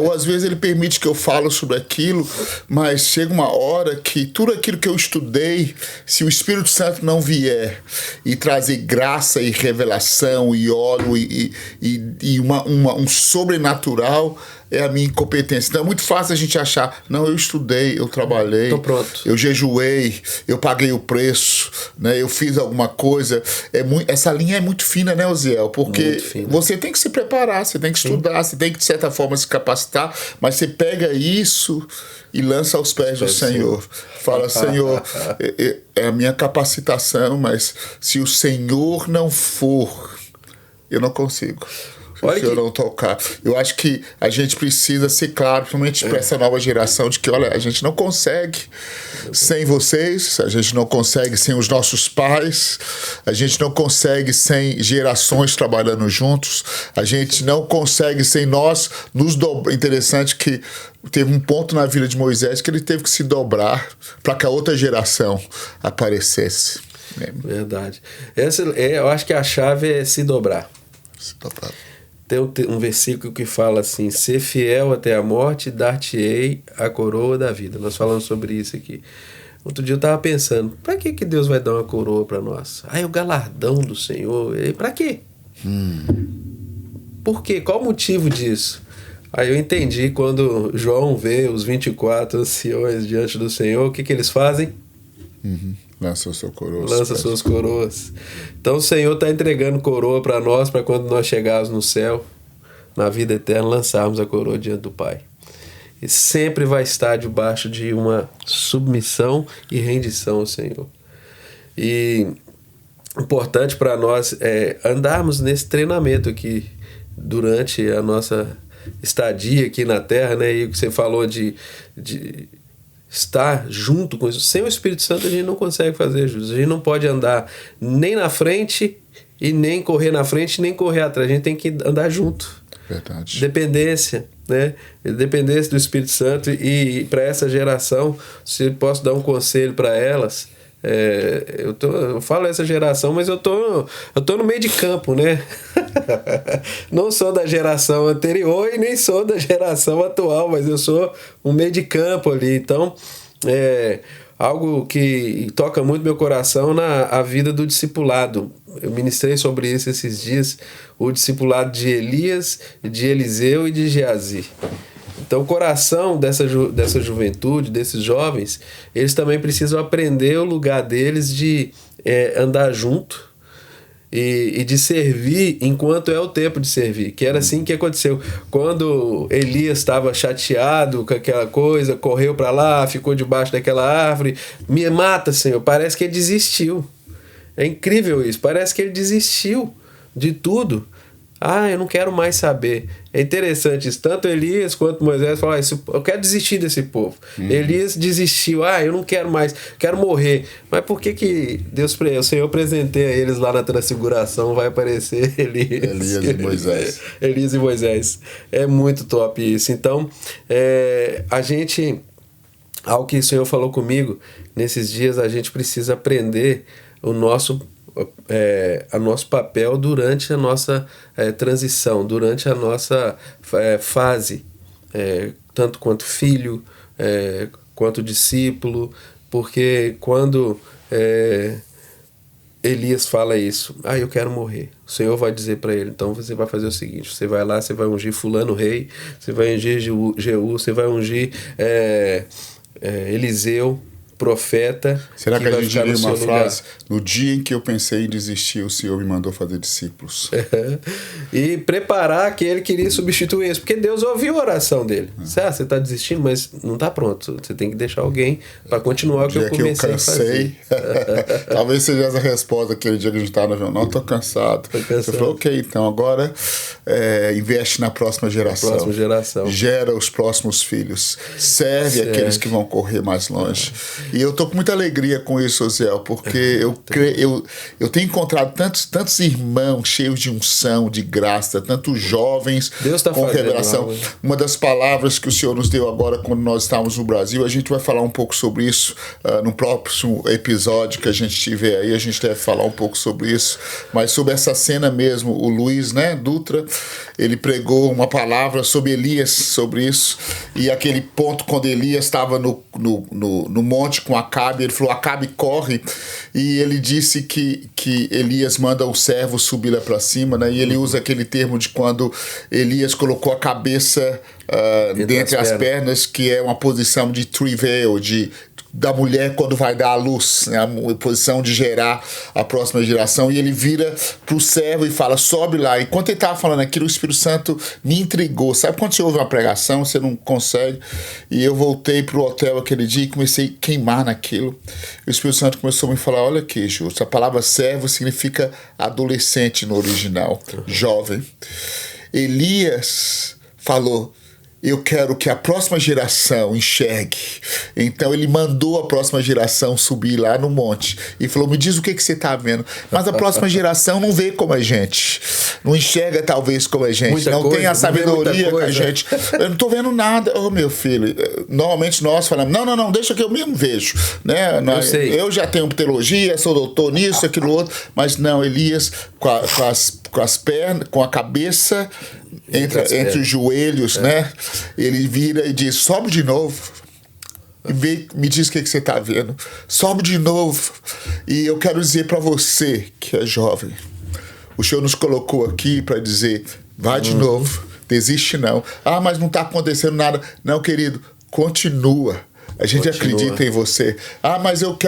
Ou às vezes ele permite que eu fale sobre aquilo, mas chega uma hora que tudo aquilo que eu estudei, se o Espírito Santo não vier e trazer graça e revelação e óleo e um sobrenatural, é a minha incompetência. Então é muito fácil a gente achar, não, eu estudei, eu trabalhei, tô pronto, eu jejuei, eu paguei o preço, né, eu fiz alguma coisa. Essa linha é muito fina, né, Oziel? Porque você tem que se preparar, você tem que estudar, você tem que, de certa forma, se capacitar, mas você pega isso e lança aos pés do Senhor. Fala, Senhor, é a minha capacitação, mas se o Senhor não for, eu não consigo. Se o Senhor não tocar. Eu acho que a gente precisa ser claro, principalmente para essa nova geração, de que, olha, a gente não consegue sem vocês, a gente não consegue sem os nossos pais, a gente não consegue sem gerações trabalhando juntos, a gente não consegue sem nós nos dobrar. Interessante que teve um ponto na vida de Moisés que ele teve que se dobrar para que a outra geração aparecesse. Verdade. Eu acho que a chave é se dobrar. Se dobrar. Tem um versículo que fala assim: ser fiel até a morte, dar-te-ei a coroa da vida. Nós falamos sobre isso aqui. Outro dia eu estava pensando, para que Deus vai dar uma coroa para nós? O galardão do Senhor. Para quê? Por quê? Qual o motivo disso? Aí eu entendi quando João vê os 24 anciões diante do Senhor, o que eles fazem? Lança suas coroas. Lança suas coroas. Então o Senhor está entregando coroa para nós, para quando nós chegarmos no céu, na vida eterna, lançarmos a coroa diante do Pai. E sempre vai estar debaixo de uma submissão e rendição ao Senhor. E importante para nós é andarmos nesse treinamento aqui durante a nossa estadia aqui na Terra, né? E o que você falou de estar junto com isso. Sem o Espírito Santo a gente não consegue fazer justo. A gente não pode andar nem na frente e nem correr na frente, nem correr atrás. A gente tem que andar junto. Verdade. Dependência, né? Dependência do Espírito Santo. E para essa geração, se posso dar um conselho para elas, eu falo essa geração, mas eu tô no meio de campo, né? Não sou da geração anterior e nem sou da geração atual, mas eu sou um meio de campo ali. Então, algo que toca muito meu coração a vida do discipulado. Eu ministrei sobre isso esses dias, o discipulado de Elias, de Eliseu e de Geazi. Então, o coração dessa juventude, desses jovens, eles também precisam aprender o lugar deles de andar junto e de servir enquanto é o tempo de servir. Que era assim que aconteceu. Quando Elias estava chateado com aquela coisa, correu para lá, ficou debaixo daquela árvore, me mata, Senhor. Parece que ele desistiu. É incrível isso. Parece que ele desistiu de tudo. Eu não quero mais saber. É interessante isso. Tanto Elias quanto Moisés falaram, eu quero desistir desse povo. Elias desistiu. Eu não quero mais, quero morrer. Mas por que o Senhor presenteia eles lá na transfiguração? Vai aparecer Elias e Moisés. Elias e Moisés. É muito top isso. Então, a gente, algo que o Senhor falou comigo nesses dias, a gente precisa aprender o nosso papel durante a nossa transição, durante a nossa fase, tanto quanto filho, quanto discípulo, porque quando Elias fala isso, eu quero morrer. O Senhor vai dizer para ele, então você vai fazer o seguinte, você vai lá, você vai ungir fulano rei, você vai ungir Jeú, você vai ungir Eliseu, profeta. Será que a gente diria uma frase? No dia em que eu pensei em desistir, o Senhor me mandou fazer discípulos. E preparar que ele queria substituir isso. Porque Deus ouviu a oração dele. Você está desistindo, mas não está pronto. Você tem que deixar alguém para continuar o que eu comecei a fazer. Talvez seja essa a resposta aquele dia que a gente estava no avião. Não, estou cansado. Você falou, ok, então agora investe na próxima geração. Gera os próximos filhos. Serve aqueles que vão correr mais longe. E eu tô com muita alegria com isso, Osiel, porque eu tenho encontrado tantos irmãos cheios de unção, de graça, tantos jovens com revelação. Uma das palavras que o Senhor nos deu agora quando nós estávamos no Brasil, a gente vai falar um pouco sobre isso no próximo episódio que a gente tiver aí, a gente deve falar um pouco sobre isso, mas sobre essa cena mesmo, o Luiz, Dutra, ele pregou uma palavra sobre Elias, sobre isso, e aquele ponto quando Elias estava no monte com Acabe, ele falou, Acabe corre, e ele disse que Elias manda o servo subir lá para cima, e ele usa aquele termo de quando Elias colocou a cabeça dentre as pernas, que é uma posição de travail, da mulher quando vai dar à luz, a posição de gerar a próxima geração, e ele vira pro servo e fala, sobe lá. E enquanto ele estava falando aquilo, o Espírito Santo me intrigou. Sabe quando você ouve uma pregação, você não consegue? E eu voltei pro hotel aquele dia e comecei a queimar naquilo. E o Espírito Santo começou a me falar, olha aqui, Júlio, a palavra servo significa adolescente no original, jovem. Elias falou, eu quero que a próxima geração enxergue. Então ele mandou a próxima geração subir lá no monte e falou, me diz o que você está vendo. Mas a próxima geração não vê como a gente, não enxerga talvez como a gente, não tem a sabedoria que a gente. Eu não estou vendo nada. Meu filho, normalmente nós falamos, não, deixa que eu mesmo vejo, eu já tenho teologia, sou doutor nisso, aquilo outro, mas não, Elias com as pernas, com a cabeça entre os joelhos, ele vira e diz, sobe de novo e me diz o que você está vendo, sobe de novo. E eu quero dizer para você que é jovem, o Senhor nos colocou aqui para dizer, vai de novo, desiste não, mas não está acontecendo nada, não, querido, continua. A gente acredita em você. Mas eu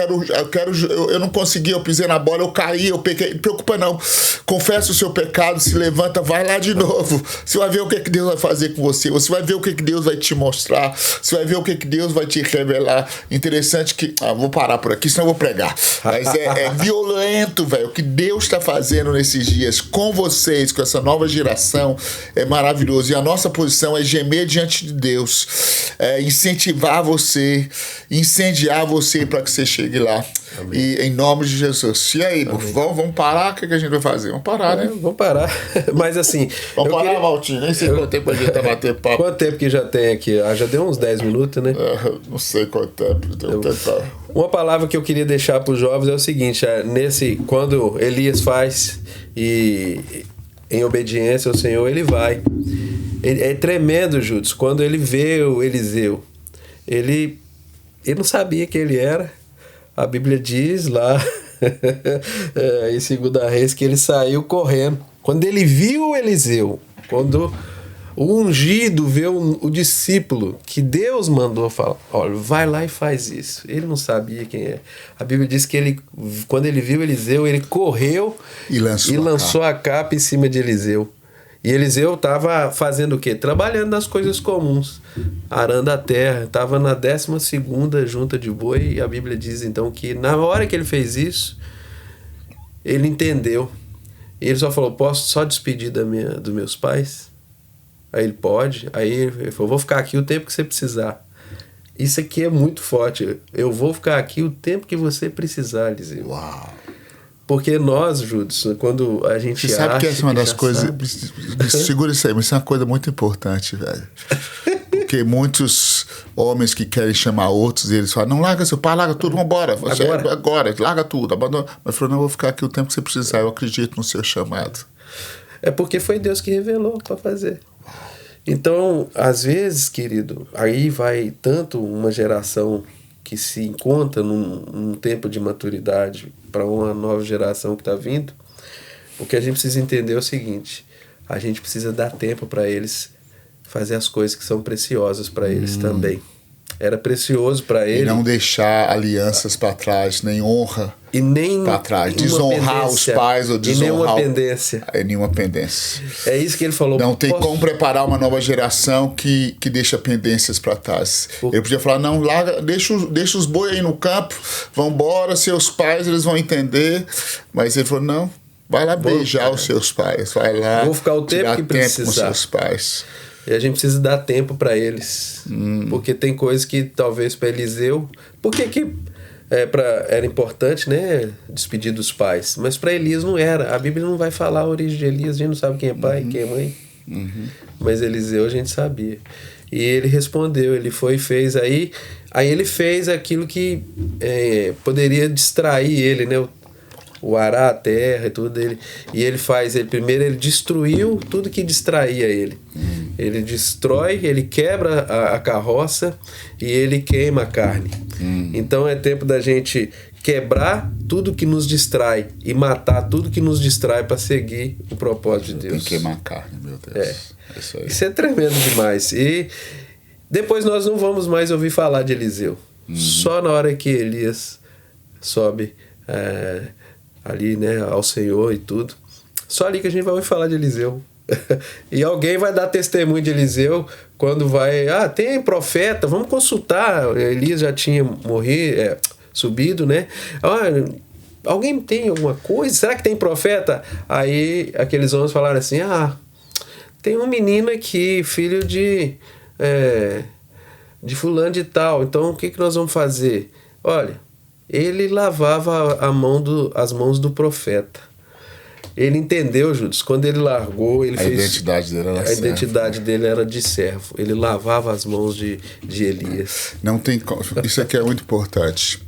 não consegui, eu pisei na bola, eu caí, eu pequei. Não preocupa não. Confessa o seu pecado, se levanta, vai lá de novo. Você vai ver o que Deus vai fazer com você. Você vai ver o que Deus vai te mostrar. Você vai ver o que Deus vai te revelar. Interessante que... vou parar por aqui, senão eu vou pregar. Mas é violento, velho. O que Deus está fazendo nesses dias com vocês, com essa nova geração, é maravilhoso. E a nossa posição é gemer diante de Deus. Incentivar você, incendiar você para que você chegue lá. Amém. E em nome de Jesus. E aí, vamos parar? O que a gente vai fazer? Vamos parar, né? Vamos parar. Mas assim... Vamos parar, Valtinho? Nem sei quanto tempo a gente tá batendo papo. Quanto tempo que já tem aqui? Já deu uns 10 minutos, né? Não sei quanto tempo. Uma palavra que eu queria deixar para os jovens é o seguinte, quando Elias faz e em obediência ao Senhor, ele vai. É tremendo, Júlio, quando ele vê o Eliseu. Ele não sabia quem ele era. A Bíblia diz lá em 2 Reis que ele saiu correndo. Quando ele viu o Eliseu, quando o ungido vê o discípulo que Deus mandou falar, olha, vai lá e faz isso. Ele não sabia quem é. A Bíblia diz que quando ele viu Eliseu, ele correu e lançou a capa em cima de Eliseu. E Eliseu estava fazendo o quê? Trabalhando nas coisas comuns, arando a terra. Estava na 12ª junta de boi, e a Bíblia diz então que na hora que ele fez isso, ele entendeu. E ele só falou, posso só despedir dos meus pais? Aí ele pode. Aí ele falou, vou ficar aqui o tempo que você precisar. Isso aqui é muito forte. Eu vou ficar aqui o tempo que você precisar, Eliseu. Uau! Porque nós, Judson, quando a gente você sabe que essa é uma das coisas... Segura isso aí, mas isso é uma coisa muito importante, velho. Porque muitos homens que querem chamar outros, eles falam, não, larga seu pai, larga tudo, vambora. Agora, larga tudo, abandona. Mas falou, não, eu vou ficar aqui o tempo que você precisar, eu acredito no seu chamado. É porque foi Deus que revelou para fazer. Então, às vezes, querido, aí vai tanto uma geração que se encontra num tempo de maturidade para uma nova geração que está vindo, o que a gente precisa entender é o seguinte: a gente precisa dar tempo para eles fazer as coisas que são preciosas para eles também. Era precioso para ele. E não deixar alianças para trás, nem honra e nem para trás. Desonrar os pais ou desonrar. E nenhuma pendência. Nenhuma pendência. É isso que ele falou. Não tem como preparar uma nova geração que deixa pendências para trás. Ele podia falar, não, larga, deixa os boi aí no campo, vão embora, seus pais, eles vão entender. Mas ele falou, não, vai lá beijar os seus pais, vai lá. Vou ficar o tempo que precisar com seus pais. E a gente precisa dar tempo para eles. Porque tem coisas que talvez para Eliseu... Por que era importante, né, despedir dos pais? Mas para Elias não era. A Bíblia não vai falar a origem de Elias. A gente não sabe quem é pai, quem é mãe. Mas Eliseu a gente sabia. E ele respondeu. Ele foi e fez aí... Aí ele fez aquilo que poderia distrair ele, né? O arar a terra e tudo dele. E ele primeiro ele destruiu tudo que distraía ele. Ele destrói, ele quebra a carroça e ele queima a carne. Então é tempo da gente quebrar tudo que nos distrai e matar tudo que nos distrai para seguir o propósito de Deus. Tem que queimar a carne, meu Deus. Isso é tremendo demais. E depois nós não vamos mais ouvir falar de Eliseu. Só na hora que Elias sobe ali, né, ao Senhor e tudo. Só ali que a gente vai ouvir falar de Eliseu. E alguém vai dar testemunho de Eliseu quando vai... tem profeta, vamos consultar. Elias já tinha subido, né? Alguém tem alguma coisa? Será que tem profeta? Aí aqueles homens falaram assim, tem um menino aqui, filho de fulano de tal. Então o que nós vamos fazer? Olha, ele lavava as mãos do profeta. Ele entendeu, Judas, quando ele largou, ele fez... A identidade dele era de servo. Ele lavava as mãos de Elias. Não tem como. Isso aqui é muito importante.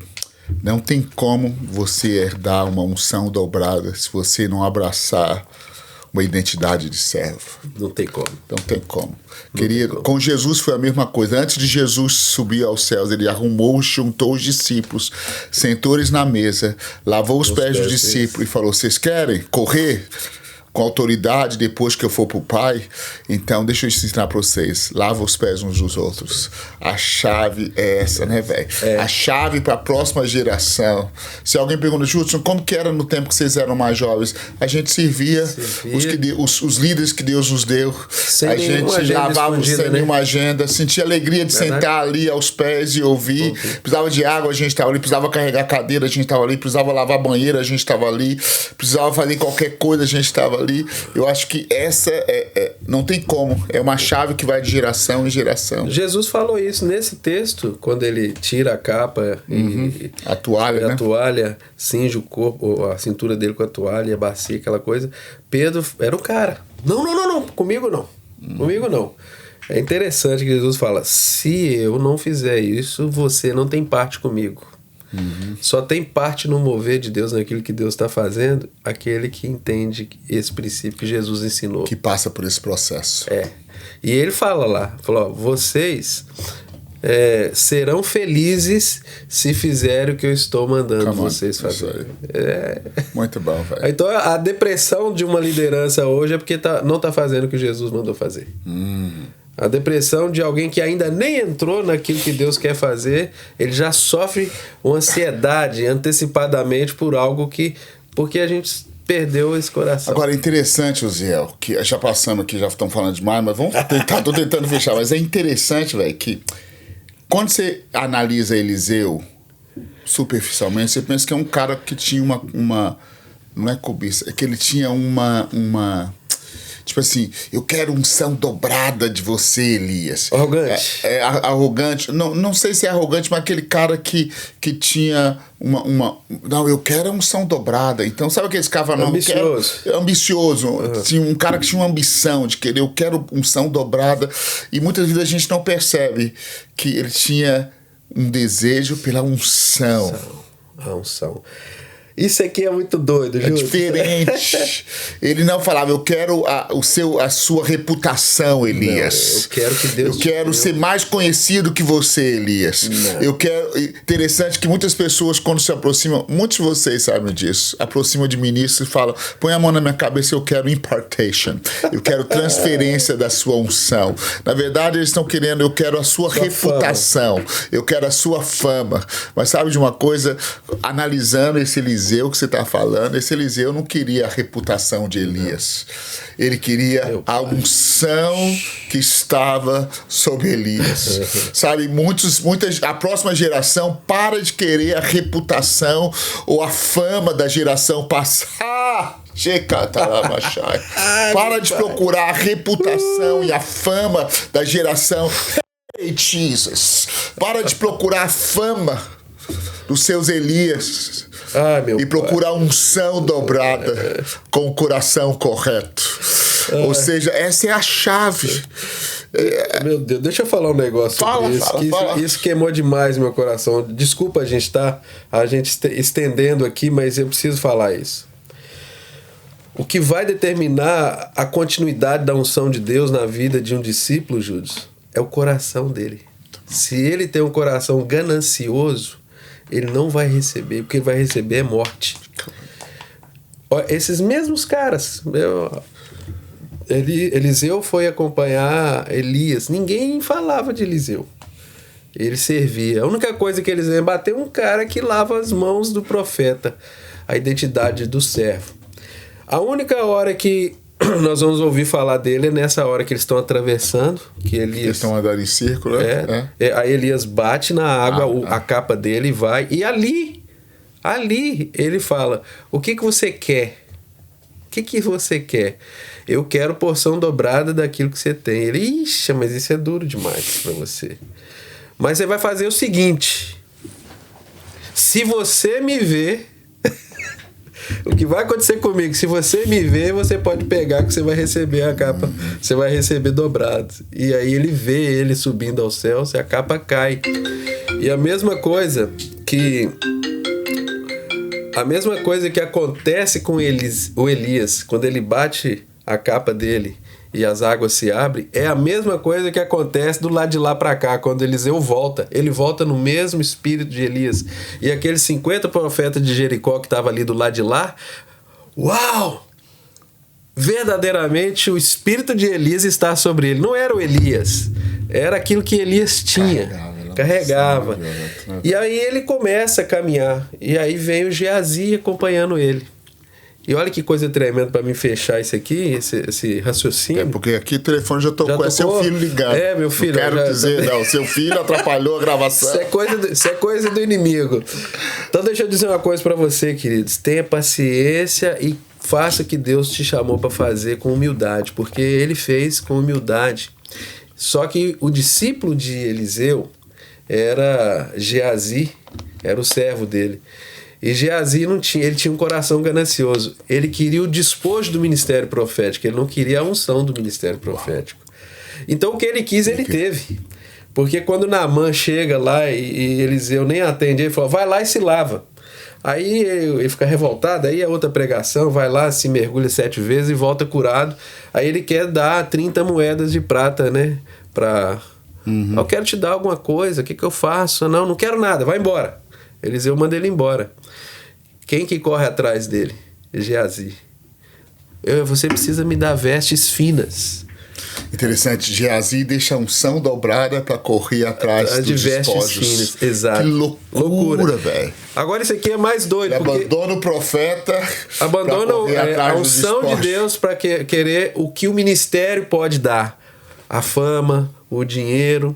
Não tem como você herdar uma unção dobrada se você não abraçar uma identidade de servo. Não tem como. Não tem como. Querido, com Jesus foi a mesma coisa. Antes de Jesus subir aos céus, ele juntou os discípulos, sentou-eles na mesa, lavou os pés dos discípulos e falou, vocês querem correr com autoridade depois que eu for pro Pai? Então deixa eu ensinar para vocês, lava os pés uns dos outros. A chave é essa, né, velho? A chave para a próxima geração. Se alguém pergunta, Judson, como que era no tempo que vocês eram mais jovens? A gente servia. Os líderes que Deus nos deu. A gente lavava sem nenhuma agenda, sentia alegria de sentar ali aos pés e ouvir. Precisava de água, a gente estava ali. Precisava carregar cadeira, a gente estava ali. Precisava lavar banheiro, a gente estava ali. Precisava fazer qualquer coisa, a gente estava ali. Eu acho que essa não tem como. É uma chave que vai de geração em geração. Jesus falou isso nesse texto, quando ele tira a capa e a toalha, né? A toalha, cinge o corpo, a cintura dele com a toalha, a bacia, aquela coisa. Pedro era o cara. Não, comigo não. Comigo não. É interessante que Jesus fala, se eu não fizer isso, você não tem parte comigo. Só tem parte no mover de Deus, naquilo que Deus está fazendo, aquele que entende esse princípio que Jesus ensinou. Que passa por esse processo. E ele falou, vocês serão felizes se fizerem o que eu estou mandando vocês fazerem. Muito bom, velho. Então a depressão de uma liderança hoje é porque não está fazendo o que Jesus mandou fazer. A depressão de alguém que ainda nem entrou naquilo que Deus quer fazer, ele já sofre uma ansiedade antecipadamente por algo porque a gente perdeu esse coração. Agora, é interessante, Uziel, que já passamos aqui, já estamos falando demais, mas vamos tentar, tô tentando fechar, mas é interessante, velho, que quando você analisa Eliseu superficialmente, você pensa que é um cara que tinha uma não é cobiça, é que ele tinha uma tipo assim, eu quero unção dobrada de você, Elias. Arrogante. Arrogante. Não sei se é arrogante, mas aquele cara que tinha uma... Não, eu quero unção dobrada. Então, sabe aquele cara não? Ambicioso. Tinha um cara que tinha uma ambição de querer, eu quero unção dobrada. E muitas vezes a gente não percebe que ele tinha um desejo pela unção. A unção. Isso aqui é muito doido, É Júlio. diferente. Ele não falava, eu quero a sua reputação, Elias. Não, eu quero que Deus Eu quero ser mais conhecido que você, Elias. Não. Eu quero. Interessante que muitas pessoas, quando se aproximam, muitos de vocês sabem disso, aproximam de ministros e falam: põe a mão na minha cabeça, eu quero impartation. Eu quero transferência da sua unção. Na verdade, eles estão querendo, eu quero a sua reputação. Eu quero a sua fama. Mas sabe de uma coisa? Analisando esse Eliseu que você está falando, esse Eliseu não queria a reputação de Elias. Ele queria a unção que estava sobre Elias. Sabe, a próxima geração para de querer a reputação ou a fama da geração passada. Para de procurar a reputação e a fama da geração. Hey, Jesus. Para de procurar a fama dos seus Elias. E procurar a unção dobrada com o coração correto. Ou seja, essa é a chave. Meu Deus, deixa eu falar um negócio sobre isso. Fala. Isso queimou demais meu coração. Desculpa a gente estendendo aqui, mas eu preciso falar isso. O que vai determinar a continuidade da unção de Deus na vida de um discípulo, Júlio, é o coração dele. Se ele tem um coração ganancioso, ele não vai receber, porque ele vai receber é morte. Esses mesmos caras, Eliseu foi acompanhar Elias, ninguém falava de Eliseu. Ele servia. A única coisa que eles iam bater um cara que lava as mãos do profeta, a identidade do servo. A única hora que nós vamos ouvir falar dele é nessa hora que eles estão atravessando, que Elias... Eles estão andando em círculo, né? Aí Elias bate na água, a capa dele vai, e ali ele fala: o que você quer? O que você quer? Eu quero porção dobrada daquilo que você tem. Ele, ixi, mas isso é duro demais para você. Mas você vai fazer o seguinte: se você me ver, o que vai acontecer comigo? Se você me ver, você pode pegar que você vai receber a capa. Você vai receber dobrado. E aí ele vê ele subindo aos céus e a capa cai. E a mesma coisa que acontece com o Elias, quando ele bate a capa dele e as águas se abrem, é a mesma coisa que acontece do lado de lá para cá, quando Eliseu volta. Ele volta no mesmo espírito de Elias. E aqueles 50 profetas de Jericó que estavam ali do lado de lá, uau! Verdadeiramente o espírito de Elias está sobre ele. Não era o Elias, era aquilo que Elias tinha. Carregava. E aí ele começa a caminhar. E aí vem o Geazi acompanhando ele. E olha que coisa tremenda para mim fechar isso aqui, esse raciocínio. Porque aqui o telefone já tocou, é seu filho ligando. É, meu filho. Não quero dizer, não, seu filho atrapalhou a gravação. Isso é coisa do inimigo. Então deixa eu dizer uma coisa para você, queridos. Tenha paciência e faça o que Deus te chamou para fazer com humildade, porque ele fez com humildade. Só que o discípulo de Eliseu era Geazi, era o servo dele. E Geazi ele tinha um coração ganancioso. Ele queria o despojo do ministério profético, ele não queria a unção do ministério profético. Então o que ele quis, ele teve. Porque quando Naamã chega lá e Eliseu nem atende, ele falou: vai lá e se lava. Aí ele fica revoltado, aí é outra pregação, vai lá, se mergulha 7 vezes e volta curado. Aí ele quer dar 30 moedas de prata, né? Eu quero te dar alguma coisa, o que eu faço? Não quero nada, vai embora. Eliseu manda ele embora. Quem que corre atrás dele? Geazi. Você precisa me dar vestes finas. Interessante, Geazi deixa a unção dobrada para correr atrás dos vestes finas. Exato. Que loucura, velho. Agora isso aqui é mais doido. Ele abandona o profeta. Abandona a unção de Deus para querer o que o ministério pode dar. A fama, o dinheiro.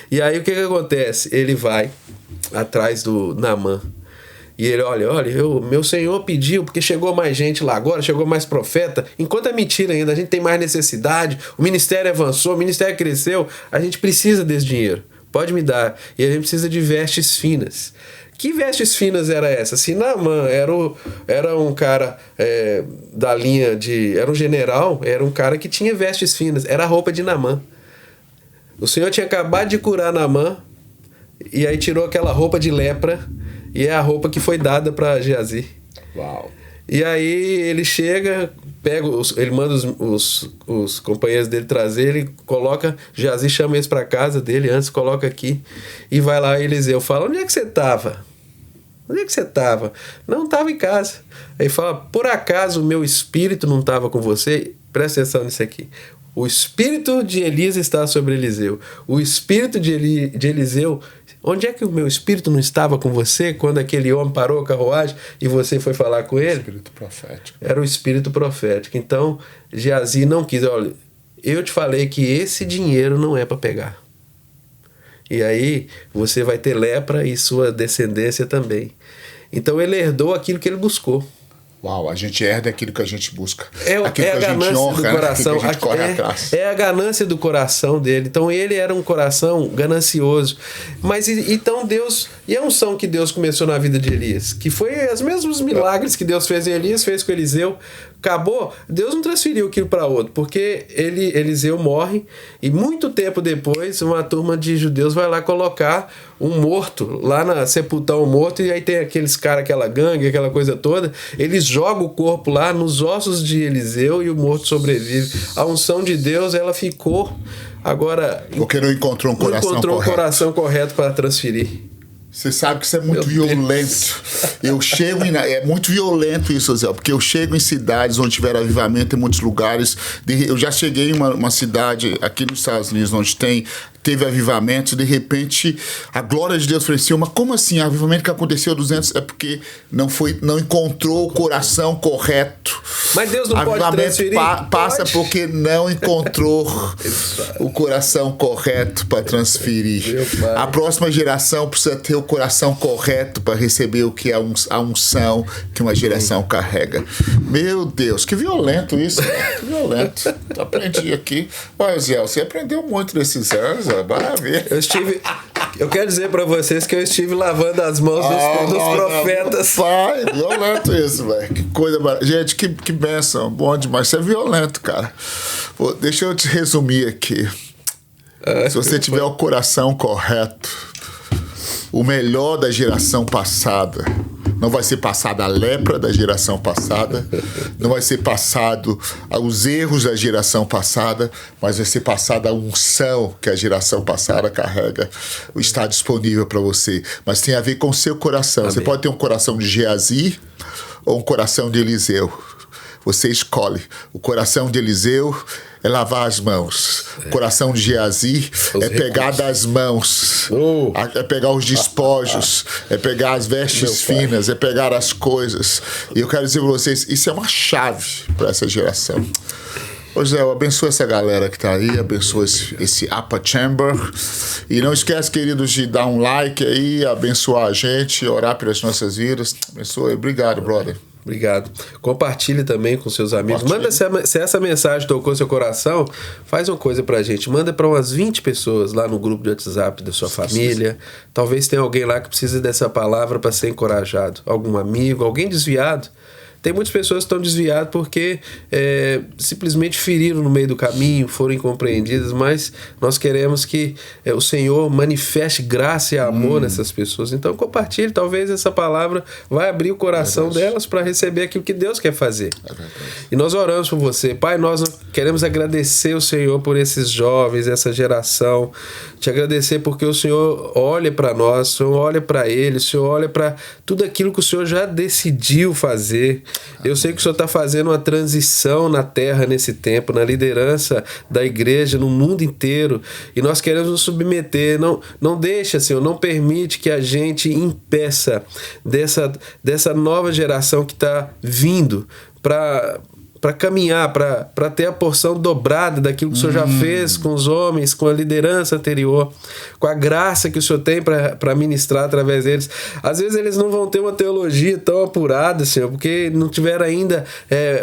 E aí o que acontece? Ele vai atrás do Naamã. E ele, olha, meu senhor pediu, porque chegou mais gente lá agora, chegou mais profeta. Enquanto é mentira ainda, a gente tem mais necessidade, o ministério avançou, o ministério cresceu, a gente precisa desse dinheiro, pode me dar. E a gente precisa de vestes finas. Que vestes finas era essa? Se Naamã era um cara da linha de... Era um general, era um cara que tinha vestes finas, era a roupa de Naamã. O Senhor tinha acabado de curar Naamã, e aí tirou aquela roupa de lepra, e é a roupa que foi dada para Geazi. Uau. E aí ele chega, ele manda os companheiros dele trazer, ele coloca, Geazi chama eles para casa dele, antes coloca aqui, e vai lá, Eliseu fala, onde é que você estava? Onde é que você estava? Não, estava em casa. Aí fala, por acaso o meu espírito não estava com você? Presta atenção nisso aqui. O espírito de Elias está sobre Eliseu. O espírito de Eliseu... Onde é que o meu espírito não estava com você quando aquele homem parou a carruagem e você foi falar com ele? O espírito profético. Era o espírito profético. Então, Geazi não quis. Olha, eu te falei que esse dinheiro não é para pegar. E aí você vai ter lepra e sua descendência também. Então ele herdou aquilo que ele buscou. Uau, a gente herda aquilo que a gente busca. A ganância do coração. É a ganância do coração dele. Então ele era um coração ganancioso. Mas então Deus... E a unção que Deus começou na vida de Elias? Que foi os mesmos milagres que Deus fez em Elias, fez com Eliseu. Acabou, Deus não transferiu aquilo para outro, porque Eliseu morre e muito tempo depois uma turma de judeus vai lá colocar um morto, sepultar um morto, e aí tem aqueles caras, aquela gangue, aquela coisa toda, eles jogam o corpo lá nos ossos de Eliseu e o morto sobrevive. A unção de Deus, ela ficou, agora... Porque não encontrou um coração correto para transferir. Você sabe que isso é muito violento. Eu chego é muito violento isso, Zé, porque eu chego em cidades onde tiver avivamento, em muitos lugares. Eu já cheguei em uma cidade aqui nos Estados Unidos onde teve avivamento, de repente a glória de Deus foi assim, mas como assim? O avivamento que aconteceu há 200 é porque não encontrou o coração correto. Mas Deus não pode transferir? Passa porque não encontrou o coração correto para transferir. A próxima geração precisa ter o coração correto para receber o que é a unção que uma geração carrega. Meu Deus, que violento isso, que violento. Aprendi aqui. Olha, Zé, você aprendeu muito nesses anos, maravilha. Eu quero dizer para vocês que eu estive lavando as mãos dos profetas. Pai, violento isso, velho. Que coisa maravilhosa. Gente, que bênção. Bom demais. Isso é violento, cara. Pô, deixa eu te resumir aqui. Se você tiver o coração correto, o melhor da geração passada, não vai ser passada a lepra da geração passada, não vai ser passado os erros da geração passada, mas vai ser passada a unção que a geração passada carrega, está disponível para você. Mas tem a ver com o seu coração. Amém. Você pode ter um coração de Geazi ou um coração de Eliseu. Você escolhe. O coração de Eliseu é lavar as mãos. O coração de Geazi é pegar das mãos. É pegar os despojos. É pegar as vestes finas. É pegar as coisas. E eu quero dizer para vocês, isso é uma chave para essa geração. Ô Zé, eu abençoo essa galera que tá aí, abençoa esse Upper Chamber. E não esquece, queridos, de dar um like aí, abençoar a gente, orar pelas nossas vidas. Abençoe. Obrigado, brother. Obrigado. Compartilhe também com seus amigos. Manda, se essa mensagem tocou seu coração, faz uma coisa pra gente. Manda para umas 20 pessoas lá no grupo de WhatsApp da sua família. Talvez tenha alguém lá que precise dessa palavra para ser encorajado. Algum amigo, alguém desviado. Tem muitas pessoas que estão desviadas porque simplesmente feriram no meio do caminho, foram incompreendidas, mas nós queremos que o Senhor manifeste graça e amor nessas pessoas. Então compartilhe, talvez essa palavra vai abrir o coração delas para receber aquilo que Deus quer fazer. E nós oramos por você. Pai, nós queremos agradecer o Senhor por esses jovens, essa geração. Te agradecer porque o Senhor olha para nós, o Senhor olha para eles, o Senhor olha para tudo aquilo que o Senhor já decidiu fazer. Eu sei que o Senhor está fazendo uma transição na terra nesse tempo, na liderança da igreja no mundo inteiro, e nós queremos nos submeter. Não deixa, Senhor, não permite que a gente impeça dessa nova geração que está vindo para caminhar, para ter a porção dobrada daquilo que o Senhor já fez com os homens, com a liderança anterior, com a graça que o Senhor tem para ministrar através deles. Às vezes eles não vão ter uma teologia tão apurada, Senhor, porque não tiveram ainda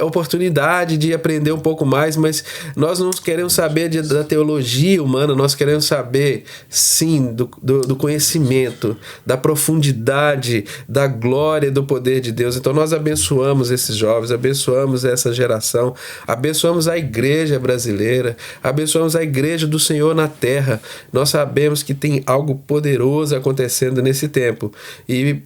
oportunidade de aprender um pouco mais, mas nós não queremos saber da teologia humana, nós queremos saber, sim, do conhecimento, da profundidade, da glória e do poder de Deus. Então nós abençoamos esses jovens, abençoamos essa geração, abençoamos a igreja brasileira, abençoamos a igreja do Senhor na terra. Nós sabemos que tem algo poderoso acontecendo nesse tempo e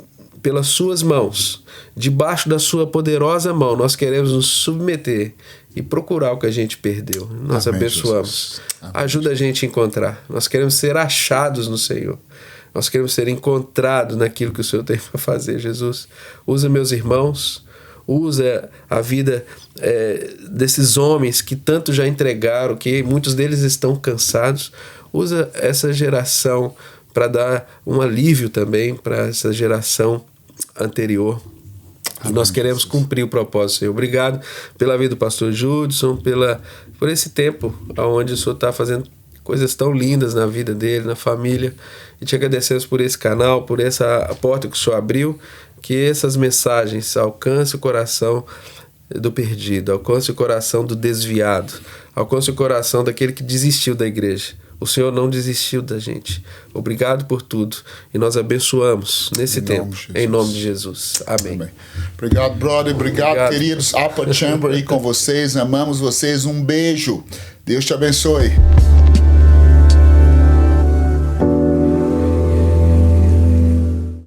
pelas suas mãos, debaixo da sua poderosa mão, nós queremos nos submeter e procurar o que a gente perdeu. Nós abençoamos. Ajuda a gente a encontrar. Nós queremos ser achados no Senhor. Nós queremos ser encontrados naquilo que o Senhor tem para fazer, Jesus. Usa meus irmãos, usa a vida desses homens que tanto já entregaram, que muitos deles estão cansados. Usa essa geração para dar um alívio também para essa geração anterior. E nós queremos cumprir o propósito, Senhor. Obrigado pela vida do pastor Judson, por esse tempo onde o Senhor está fazendo coisas tão lindas na vida dele, na família. E te agradecemos por esse canal, por essa porta que o Senhor abriu, que essas mensagens alcancem o coração do perdido, alcance o coração do desviado, alcance o coração daquele que desistiu da igreja. O Senhor não desistiu da gente. Obrigado por tudo. E nós abençoamos nesse tempo. Em nome de Jesus. Amém. Amém. Obrigado, brother. Obrigado, queridos. Upper Chamber aí com vocês. Amamos vocês. Um beijo. Deus te abençoe.